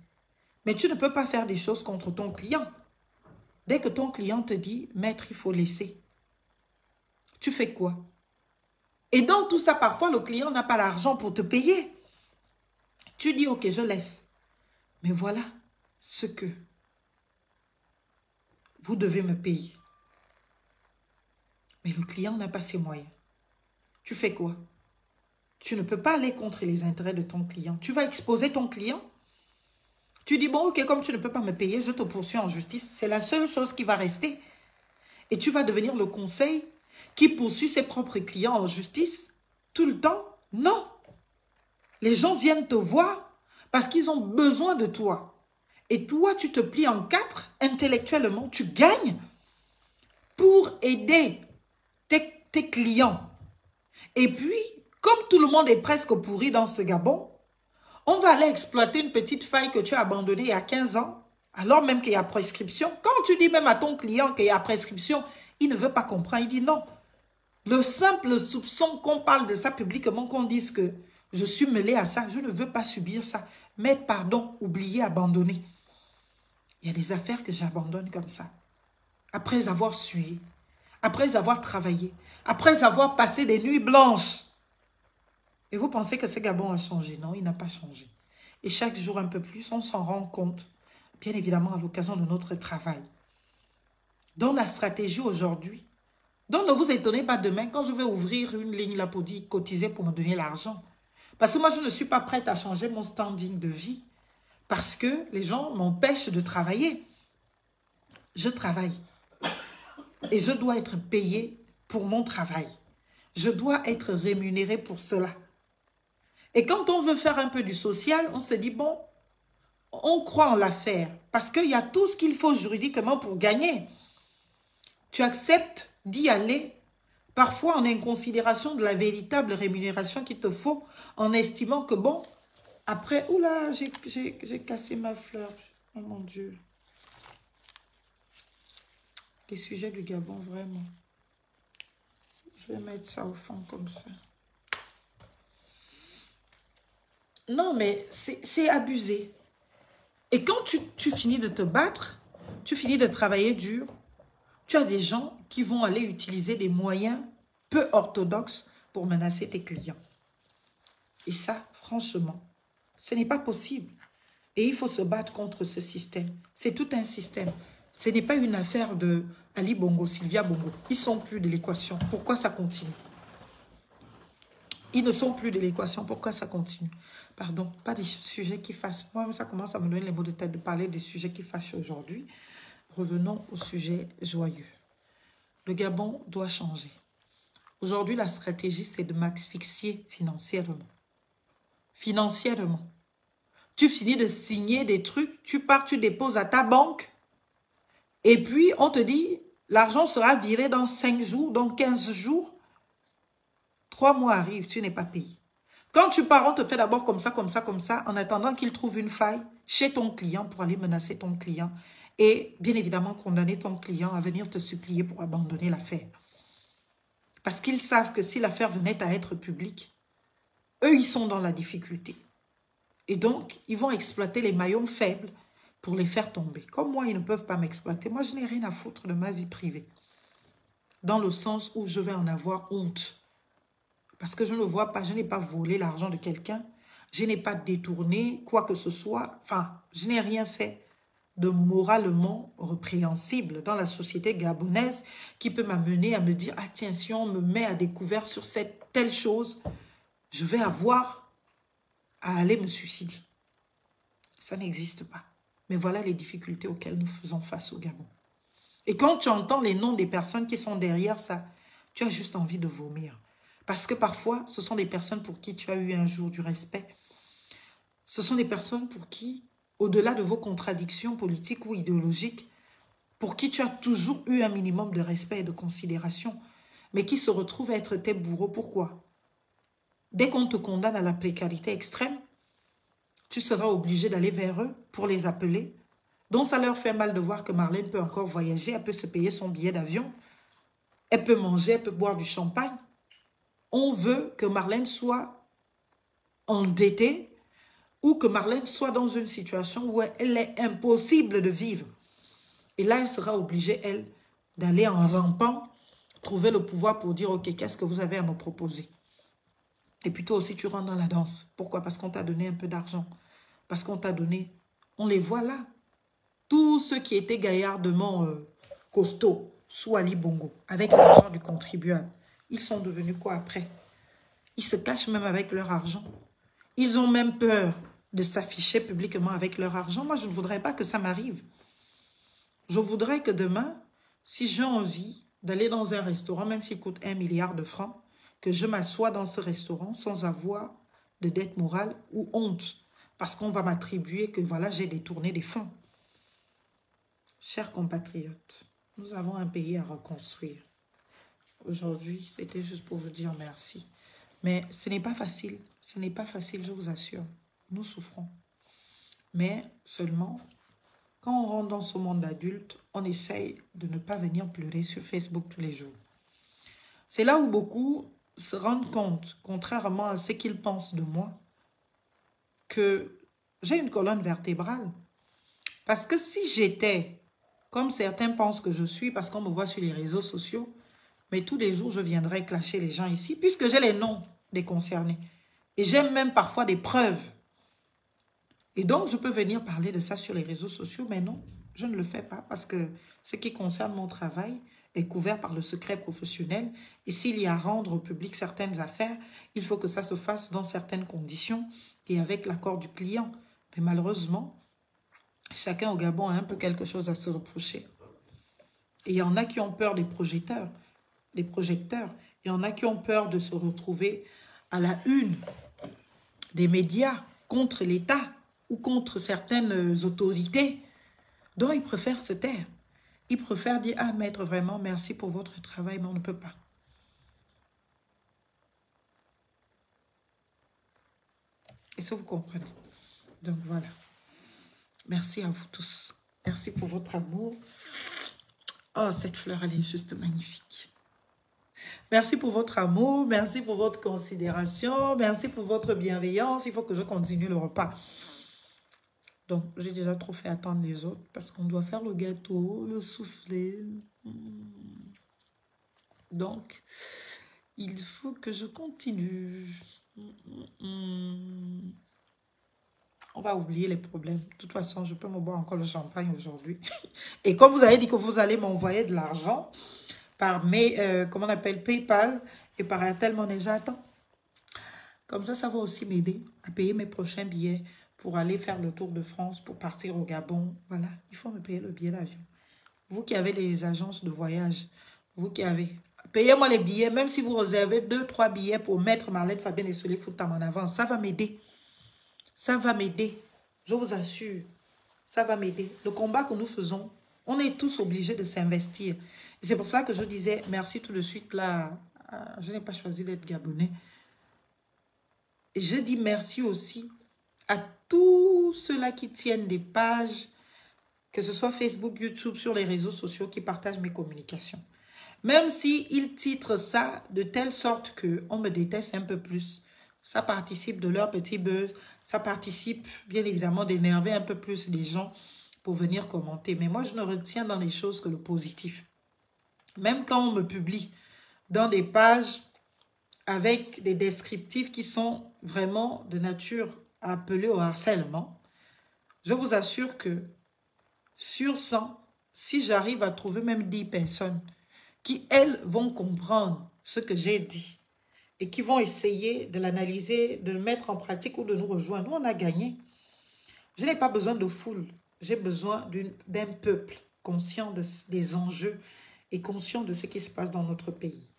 Mais tu ne peux pas faire des choses contre ton client. Dès que ton client te dit, maître, il faut laisser. Tu fais quoi? Et dans tout ça, parfois, le client n'a pas l'argent pour te payer. Tu dis, ok, je laisse. Mais voilà ce que vous devez me payer. Mais le client n'a pas ses moyens. Tu fais quoi? Tu ne peux pas aller contre les intérêts de ton client. Tu vas exposer ton client. Tu dis, bon, ok, comme tu ne peux pas me payer, je te poursuis en justice. C'est la seule chose qui va rester. Et tu vas devenir le conseil qui poursuit ses propres clients en justice tout le temps? Non. Les gens viennent te voir parce qu'ils ont besoin de toi. Et toi, tu te plies en quatre intellectuellement. Tu gagnes pour aider tes clients. Et puis, comme tout le monde est presque pourri dans ce Gabon, on va aller exploiter une petite faille que tu as abandonnée il y a 15 ans, alors même qu'il y a prescription. Quand tu dis même à ton client qu'il y a prescription, il ne veut pas comprendre. Il dit non. Le simple soupçon qu'on parle de ça publiquement, qu'on dise que je suis mêlé à ça, je ne veux pas subir ça. Mais pardon, oublier, abandonner. Il y a des affaires que j'abandonne comme ça. Après avoir sué, après avoir travaillé, après avoir passé des nuits blanches. Et vous pensez que ce Gabon a changé? Non, il n'a pas changé. Et chaque jour un peu plus, on s'en rend compte, bien évidemment à l'occasion de notre travail. Dans la stratégie aujourd'hui, donc ne vous étonnez pas demain quand je vais ouvrir une ligne là pour dire cotiser pour me donner l'argent. Parce que moi, je ne suis pas prête à changer mon standing de vie. Parce que les gens m'empêchent de travailler. Je travaille. Et je dois être payé pour mon travail. Je dois être rémunéré pour cela. Et quand on veut faire un peu du social, on se dit, bon, on croit en l'affaire. Parce qu'il y a tout ce qu'il faut juridiquement pour gagner. Tu acceptes d'y aller, parfois en inconsidération de la véritable rémunération qu'il te faut, en estimant que, bon, après, oula, j'ai cassé ma fleur. Oh mon Dieu. Les sujets du Gabon, vraiment. Je vais mettre ça au fond comme ça. Non, mais c'est abusé. Et quand tu finis de te battre, tu finis de travailler dur, tu as des gens qui vont aller utiliser des moyens peu orthodoxes pour menacer tes clients. Et ça, franchement, ce n'est pas possible. Et il faut se battre contre ce système. C'est tout un système. Ce n'est pas une affaire de Ali Bongo, Sylvia Bongo. Ils ne sont plus de l'équation. Pourquoi ça continue? Ils ne sont plus de l'équation. Pourquoi ça continue? Pardon, pas des sujets qui fâchent. Moi, ça commence à me donner les mots de tête de parler des sujets qui fâchent aujourd'hui. Revenons au sujet joyeux. Le Gabon doit changer. Aujourd'hui, la stratégie, c'est de m'asphyxier financièrement. Financièrement. Tu finis de signer des trucs, tu pars, tu déposes à ta banque. Et puis, on te dit, l'argent sera viré dans 5 jours, dans 15 jours. 3 mois arrivent, tu n'es pas payé. Quand tu pars, on te fait d'abord comme ça, comme ça, comme ça, en attendant qu'il trouve une faille chez ton client pour aller menacer ton client. Et bien évidemment, condamner ton client à venir te supplier pour abandonner l'affaire. Parce qu'ils savent que si l'affaire venait à être publique, eux, ils sont dans la difficulté. Et donc, ils vont exploiter les maillons faibles pour les faire tomber. Comme moi, ils ne peuvent pas m'exploiter. Moi, je n'ai rien à foutre de ma vie privée. Dans le sens où je vais en avoir honte. Parce que je ne vois pas, je n'ai pas volé l'argent de quelqu'un. Je n'ai pas détourné quoi que ce soit. Enfin, je n'ai rien fait de moralement répréhensible dans la société gabonaise qui peut m'amener à me dire, ah tiens, si on me met à découvert sur cette telle chose, je vais avoir à aller me suicider. Ça n'existe pas. Mais voilà les difficultés auxquelles nous faisons face au Gabon. Et quand tu entends les noms des personnes qui sont derrière ça, tu as juste envie de vomir. Parce que parfois, ce sont des personnes pour qui tu as eu un jour du respect. Ce sont des personnes pour qui, au-delà de vos contradictions politiques ou idéologiques, pour qui tu as toujours eu un minimum de respect et de considération, mais qui se retrouvent à être tes bourreaux. Pourquoi? Dès qu'on te condamne à la précarité extrême, tu seras obligé d'aller vers eux pour les appeler. Donc ça leur fait mal de voir que Marlène peut encore voyager, elle peut se payer son billet d'avion, elle peut manger, elle peut boire du champagne. On veut que Marlène soit endettée ou que Marlène soit dans une situation où elle est impossible de vivre. Et là, elle sera obligée, elle, d'aller en rampant, trouver le pouvoir pour dire, ok, qu'est-ce que vous avez à me proposer? Et puis toi aussi, tu rentres dans la danse. Pourquoi? Parce qu'on t'a donné un peu d'argent. Parce qu'on t'a donné... On les voit là. Tous ceux qui étaient gaillardement costauds sous Ali Bongo, avec l'argent du contribuable, ils sont devenus quoi après? Ils se cachent même avec leur argent. Ils ont même peur de s'afficher publiquement avec leur argent. Moi, je ne voudrais pas que ça m'arrive. Je voudrais que demain, si j'ai envie d'aller dans un restaurant, même s'il coûte 1 milliard de francs, que je m'assoie dans ce restaurant sans avoir de dette morale ou honte, parce qu'on va m'attribuer que voilà, j'ai détourné des fonds. Chers compatriotes, nous avons un pays à reconstruire. Aujourd'hui, c'était juste pour vous dire merci. Mais ce n'est pas facile. Ce n'est pas facile, je vous assure. Nous souffrons. Mais seulement, quand on rentre dans ce monde d'adulte, on essaye de ne pas venir pleurer sur Facebook tous les jours. C'est là où beaucoup se rendent compte, contrairement à ce qu'ils pensent de moi, que j'ai une colonne vertébrale. Parce que si j'étais, comme certains pensent que je suis, parce qu'on me voit sur les réseaux sociaux, mais tous les jours, je viendrai clasher les gens ici, puisque j'ai les noms des concernés. Et j'ai même parfois des preuves. Et donc, je peux venir parler de ça sur les réseaux sociaux, mais non, je ne le fais pas parce que ce qui concerne mon travail est couvert par le secret professionnel. Et s'il y a à rendre au public certaines affaires, il faut que ça se fasse dans certaines conditions et avec l'accord du client. Mais malheureusement, chacun au Gabon a un peu quelque chose à se reprocher. Et il y en a qui ont peur des projecteurs. Il y en a qui ont peur de se retrouver à la une des médias contre l'État ou contre certaines autorités. Donc, ils préfèrent se taire. Ils préfèrent dire, ah, maître, vraiment, merci pour votre travail, mais on ne peut pas. Est-ce que vous comprenez? Donc, voilà. Merci à vous tous. Merci pour votre amour. Oh, cette fleur, elle est juste magnifique. Merci pour votre amour, merci pour votre considération, merci pour votre bienveillance. Il faut que je continue le repas. Donc, j'ai déjà trop fait attendre les autres parce qu'on doit faire le gâteau, le souffler. Donc, il faut que je continue. On va oublier les problèmes. De toute façon, je peux me boire encore le champagne aujourd'hui. Et comme vous avez dit que vous allez m'envoyer de l'argent par comment on appelle, PayPal et par Airtel Money, j'attends. Comme ça va aussi m'aider à payer mes prochains billets pour aller faire le tour de France, pour partir au Gabon. Voilà, il faut me payer le billet d'avion. Vous qui avez les agences de voyage, vous qui avez... Payez-moi les billets, même si vous réservez 2-3 billets pour mettre Marlène Fabienne et Soleil Foutam en avance. Ça va m'aider. Ça va m'aider. Je vous assure. Ça va m'aider. Le combat que nous faisons, on est tous obligés de s'investir. Et c'est pour ça que je disais merci tout de suite là. Je n'ai pas choisi d'être gabonais. Et je dis merci aussi à tous ceux-là qui tiennent des pages, que ce soit Facebook, YouTube, sur les réseaux sociaux, qui partagent mes communications. Même s'ils titrent ça de telle sorte qu'on me déteste un peu plus, ça participe de leur petit buzz, ça participe bien évidemment d'énerver un peu plus les gens pour venir commenter. Mais moi, je ne retiens dans les choses que le positif. Même quand on me publie dans des pages avec des descriptifs qui sont vraiment de nature à appeler au harcèlement, je vous assure que sur 100, si j'arrive à trouver même 10 personnes qui, elles, vont comprendre ce que j'ai dit et qui vont essayer de l'analyser, de le mettre en pratique ou de nous rejoindre, nous, on a gagné. Je n'ai pas besoin de foule, j'ai besoin d'un peuple conscient des enjeux et conscient de ce qui se passe dans notre pays.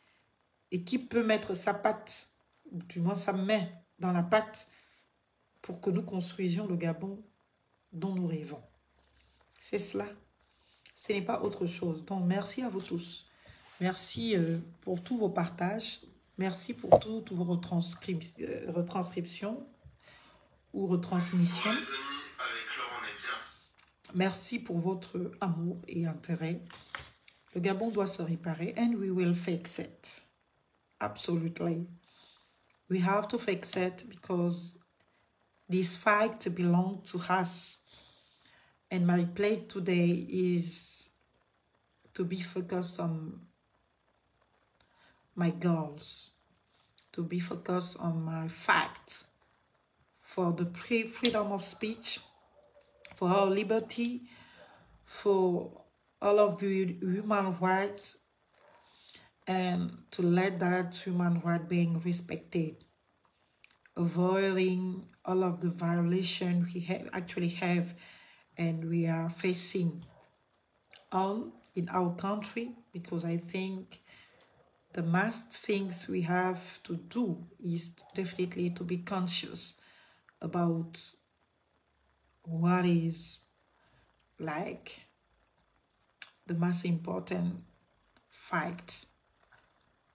Et qui peut mettre sa patte, ou du moins sa main dans la patte, pour que nous construisions le Gabon dont nous rêvons. C'est cela. Ce n'est pas autre chose. Donc, merci à vous tous. Merci pour tous vos partages. Merci pour toutes vos retranscriptions ou retransmissions. Bon, les amis, avec Laurent, on est bien. Merci pour votre amour et intérêt. Le Gabon doit se réparer and we will fix it. Absolutely. We have to fix it because this fight belongs to us. And my plate today is to be focused on my goals. to be focused on my facts for the freedom of speech, for our liberty, for all of the human rights, and to let that human right being respected, avoiding all of the violation we actually have and we are facing on in our country, because I think the must things we have to do is definitely to be conscious about what is like the most important fact.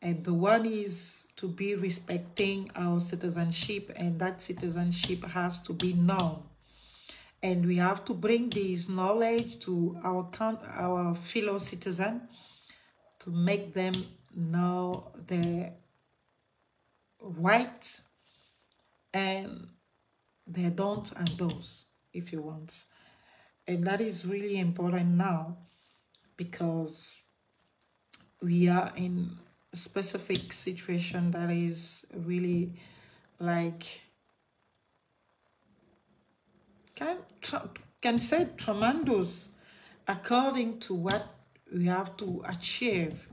And the one is to be respecting our citizenship, and that citizenship has to be known. And we have to bring this knowledge to our fellow citizens to make them know their rights and their don'ts and don'ts, if you want. And that is really important now, because we are in a specific situation that is really like can say tremendous according to what we have to achieve.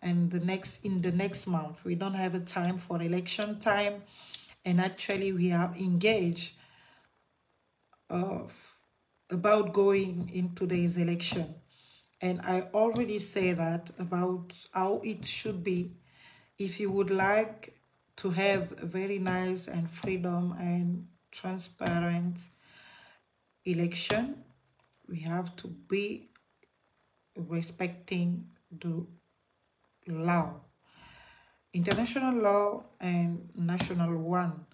And in the next month, we don't have a time for election time, and actually we are engaged about going into this election. And I already say that about how it should be. If you would like to have a very nice and freedom and transparent election, we have to be respecting the law, international law and national one,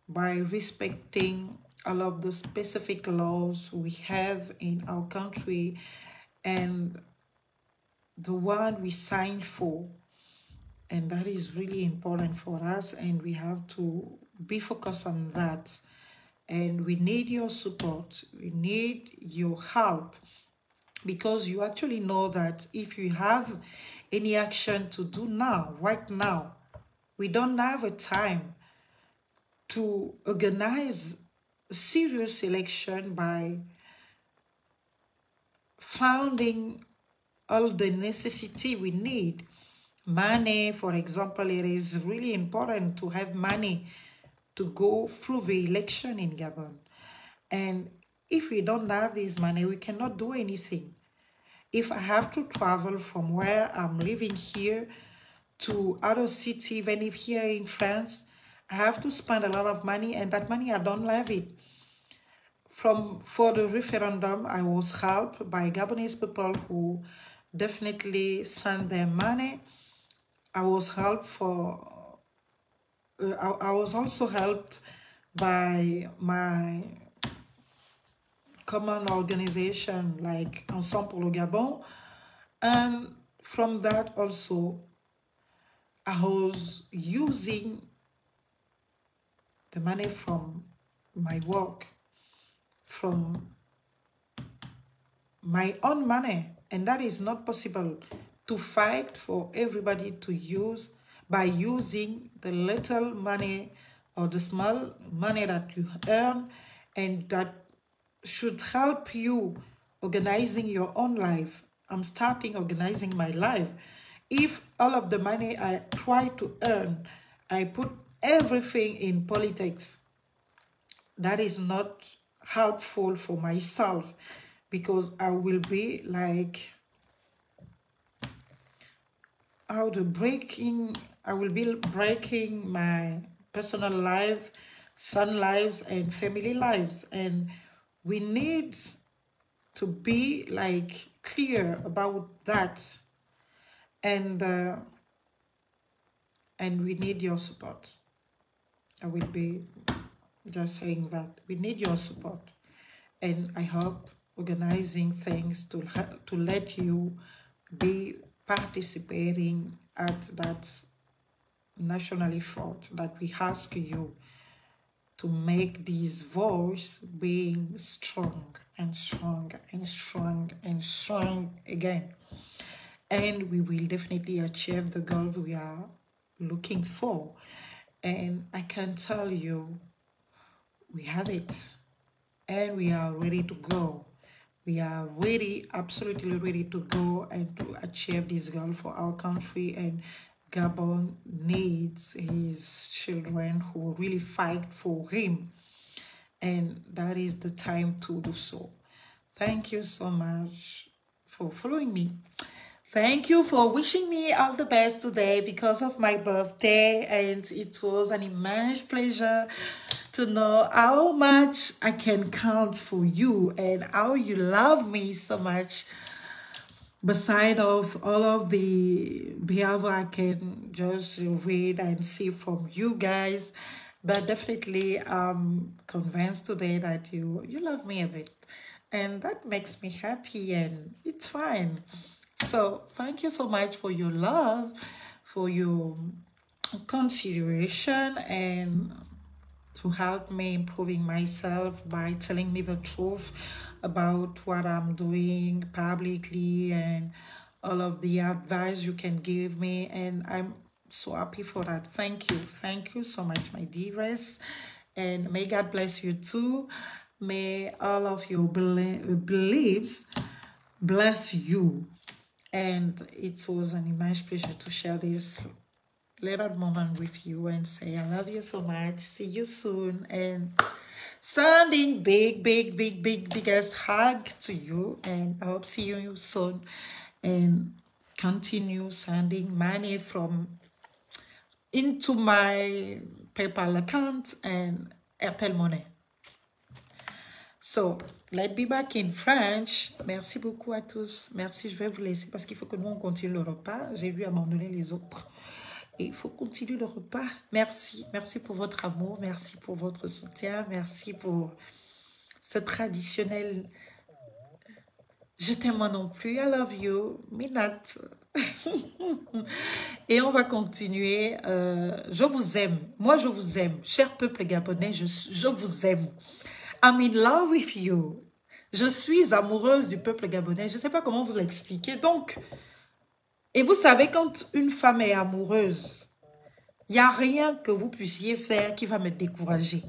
by respecting all of the specific laws we have in our country and the one we signed for. And that is really important for us, and we have to be focused on that. And we need your support, we need your help, because you actually know that if you have any action to do now, right now, we don't have a time to organize a serious election by finding all the necessity we need. Money, for example, it is really important to have money to go through the election in Gabon. And if we don't have this money, we cannot do anything. If I have to travel from where I'm living here to other city, even if here in France, I have to spend a lot of money, and that money I don't have it. For the referendum, I was helped by Gabonese people who definitely sent their money. I was helped I was also helped by my common organization like Ensemble au Gabon, and from that also I was using the money from my work, from my own money, and that is not possible to fight for everybody to use by using the little money or the small money that you earn, and that should help you organizing your own life. I'm starting organizing my life. If all of the money I try to earn, I put everything in politics, that is not helpful for myself, because I will be like I will be breaking my personal lives, son lives, and family lives. And we need to be like clear about that. And we need your support. I will be just saying that we need your support. And I hope organizing things to let you be participating at that national effort that we ask you to make this voice being strong and strong and strong and strong again. And we will definitely achieve the goal we are looking for. And I can tell you, we have it. And we are ready to go. We are ready, absolutely ready to go and to achieve this goal for our country. And Gabon needs his children who will really fight for him. And that is the time to do so. Thank you so much for following me. Thank you for wishing me all the best today because of my birthday. And it was an immense pleasure to know how much I can count for you and how you love me so much. Beside of all of the behavior I can just read and see from you guys, but definitely I'm convinced today that you love me a bit, and that makes me happy, and it's fine. So thank you so much for your love, for your consideration, and to help me improving myself by telling me the truth about what I'm doing publicly and all of the advice you can give me. And I'm so happy for that. Thank you. Thank you so much, my dearest. And may God bless you too. May all of your beliefs bless you. And it was an immense pleasure to share this little moment with you and say I love you so much. See you soon, and sending biggest hug to you, and I hope see you soon, and continue sending money from into my PayPal account and Airtel Money. So, let's be back in French. Merci beaucoup à tous. Merci, je vais vous laisser parce qu'il faut que nous on continue le repas. J'ai vu abandonner les autres. Et il faut continuer le repas. Merci. Merci pour votre amour. Merci pour votre soutien. Merci pour ce traditionnel je t'aime moi non plus. I love you. Minat. Et on va continuer. Je vous aime. Moi, je vous aime. Cher peuple gabonais, je vous aime. I'm in love with you. Je suis amoureuse du peuple gabonais. Je ne sais pas comment vous l'expliquer. Donc, et vous savez, quand une femme est amoureuse, il n'y a rien que vous puissiez faire qui va me décourager.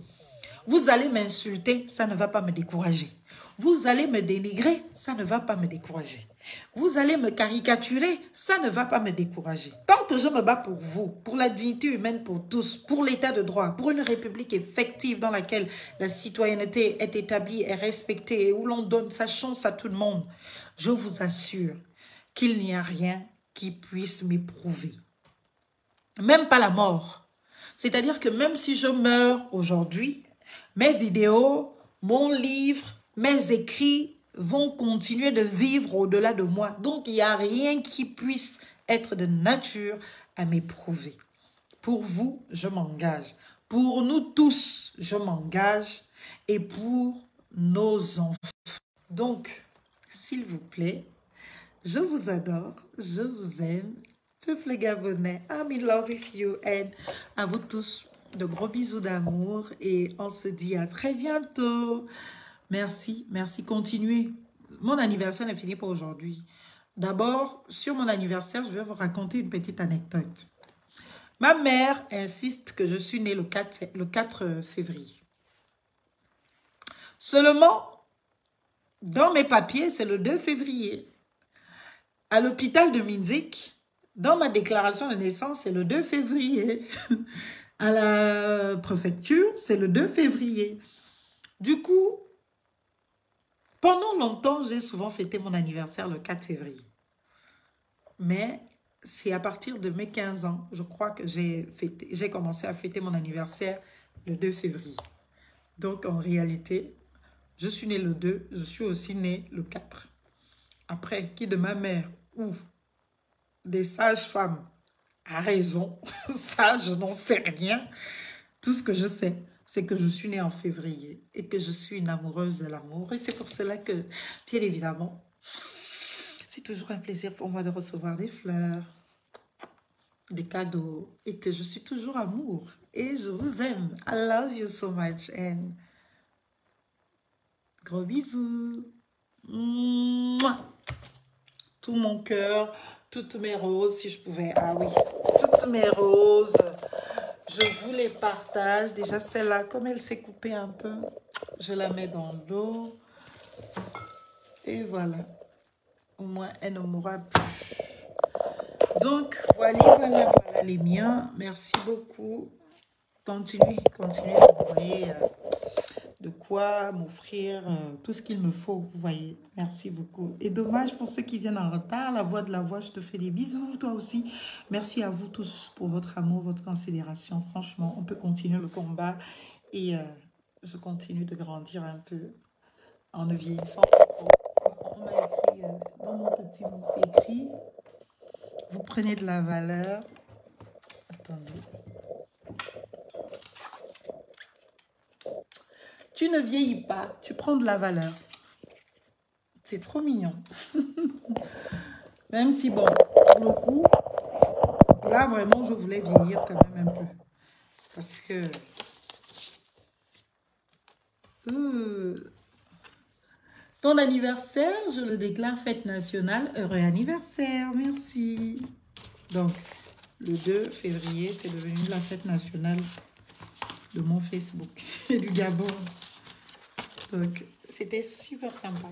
Vous allez m'insulter, ça ne va pas me décourager. Vous allez me dénigrer, ça ne va pas me décourager. Vous allez me caricaturer, ça ne va pas me décourager. Tant que je me bats pour vous, pour la dignité humaine pour tous, pour l'état de droit, pour une république effective dans laquelle la citoyenneté est établie et respectée et où l'on donne sa chance à tout le monde, je vous assure qu'il n'y a rien qui puisse m'éprouver. Même pas la mort. C'est-à-dire que même si je meurs aujourd'hui, mes vidéos, mon livre, mes écrits vont continuer de vivre au-delà de moi. Donc, il n'y a rien qui puisse être de nature à m'éprouver. Pour vous, je m'engage. Pour nous tous, je m'engage. Et pour nos enfants. Donc, s'il vous plaît, je vous adore, je vous aime. Peuple gabonais, I'm in love with you. And à vous tous, de gros bisous d'amour. Et on se dit à très bientôt. Merci, merci. Continuez. Mon anniversaire n'est fini pour aujourd'hui. D'abord, sur mon anniversaire, je vais vous raconter une petite anecdote. Ma mère insiste que je suis née le 4 février. Seulement, dans mes papiers, c'est le 2 février. À l'hôpital de Minzik, dans ma déclaration de naissance, c'est le 2 février. À la préfecture, c'est le 2 février. Du coup, pendant longtemps, j'ai souvent fêté mon anniversaire le 4 février. Mais c'est à partir de mes 15 ans, je crois que j'ai commencé à fêter mon anniversaire le 2 février. Donc, en réalité, je suis née le 2, je suis aussi née le 4. Après, qui de ma mère ou des sages-femmes a raison, ça, je n'en sais rien. Tout ce que je sais, c'est que je suis née en février et que je suis une amoureuse de l'amour. Et c'est pour cela que, bien évidemment, c'est toujours un plaisir pour moi de recevoir des fleurs, des cadeaux, et que je suis toujours amour. Et je vous aime. I love you so much. And gros bisous. Mouah. Tout mon cœur, toutes mes roses, si je pouvais. Ah oui, toutes toutes mes roses. Je vous les partage. Déjà, celle-là, comme elle s'est coupée un peu, je la mets dans l'eau. Et voilà. Au moins, elle ne mourra plus. Donc, voilà les miens. Merci beaucoup. Continuez à m'envoyer de quoi m'offrir tout ce qu'il me faut, vous voyez. Merci beaucoup. Et dommage pour ceux qui viennent en retard. La voix de la voix, je te fais des bisous, toi aussi. Merci à vous tous pour votre amour, votre considération. Franchement, on peut continuer le combat et je continue de grandir un peu en ne vieillissant pas trop. On m'a écrit, dans mon petit mot, c'est écrit, vous prenez de la valeur. Attendez. Tu ne vieillis pas, tu prends de la valeur. C'est trop mignon. Même si, bon, pour le coup, là, vraiment, je voulais vieillir quand même un peu. Parce que... ton anniversaire, je le déclare fête nationale. Heureux anniversaire, merci. Donc, le 2 février, c'est devenu la fête nationale de mon Facebook et du Gabon. Donc, c'était super sympa.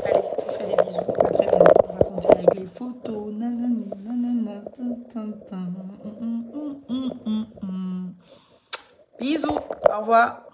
Allez, je vous fais des bisous. À très bientôt. On va continuer avec les photos. Bisous. Au revoir.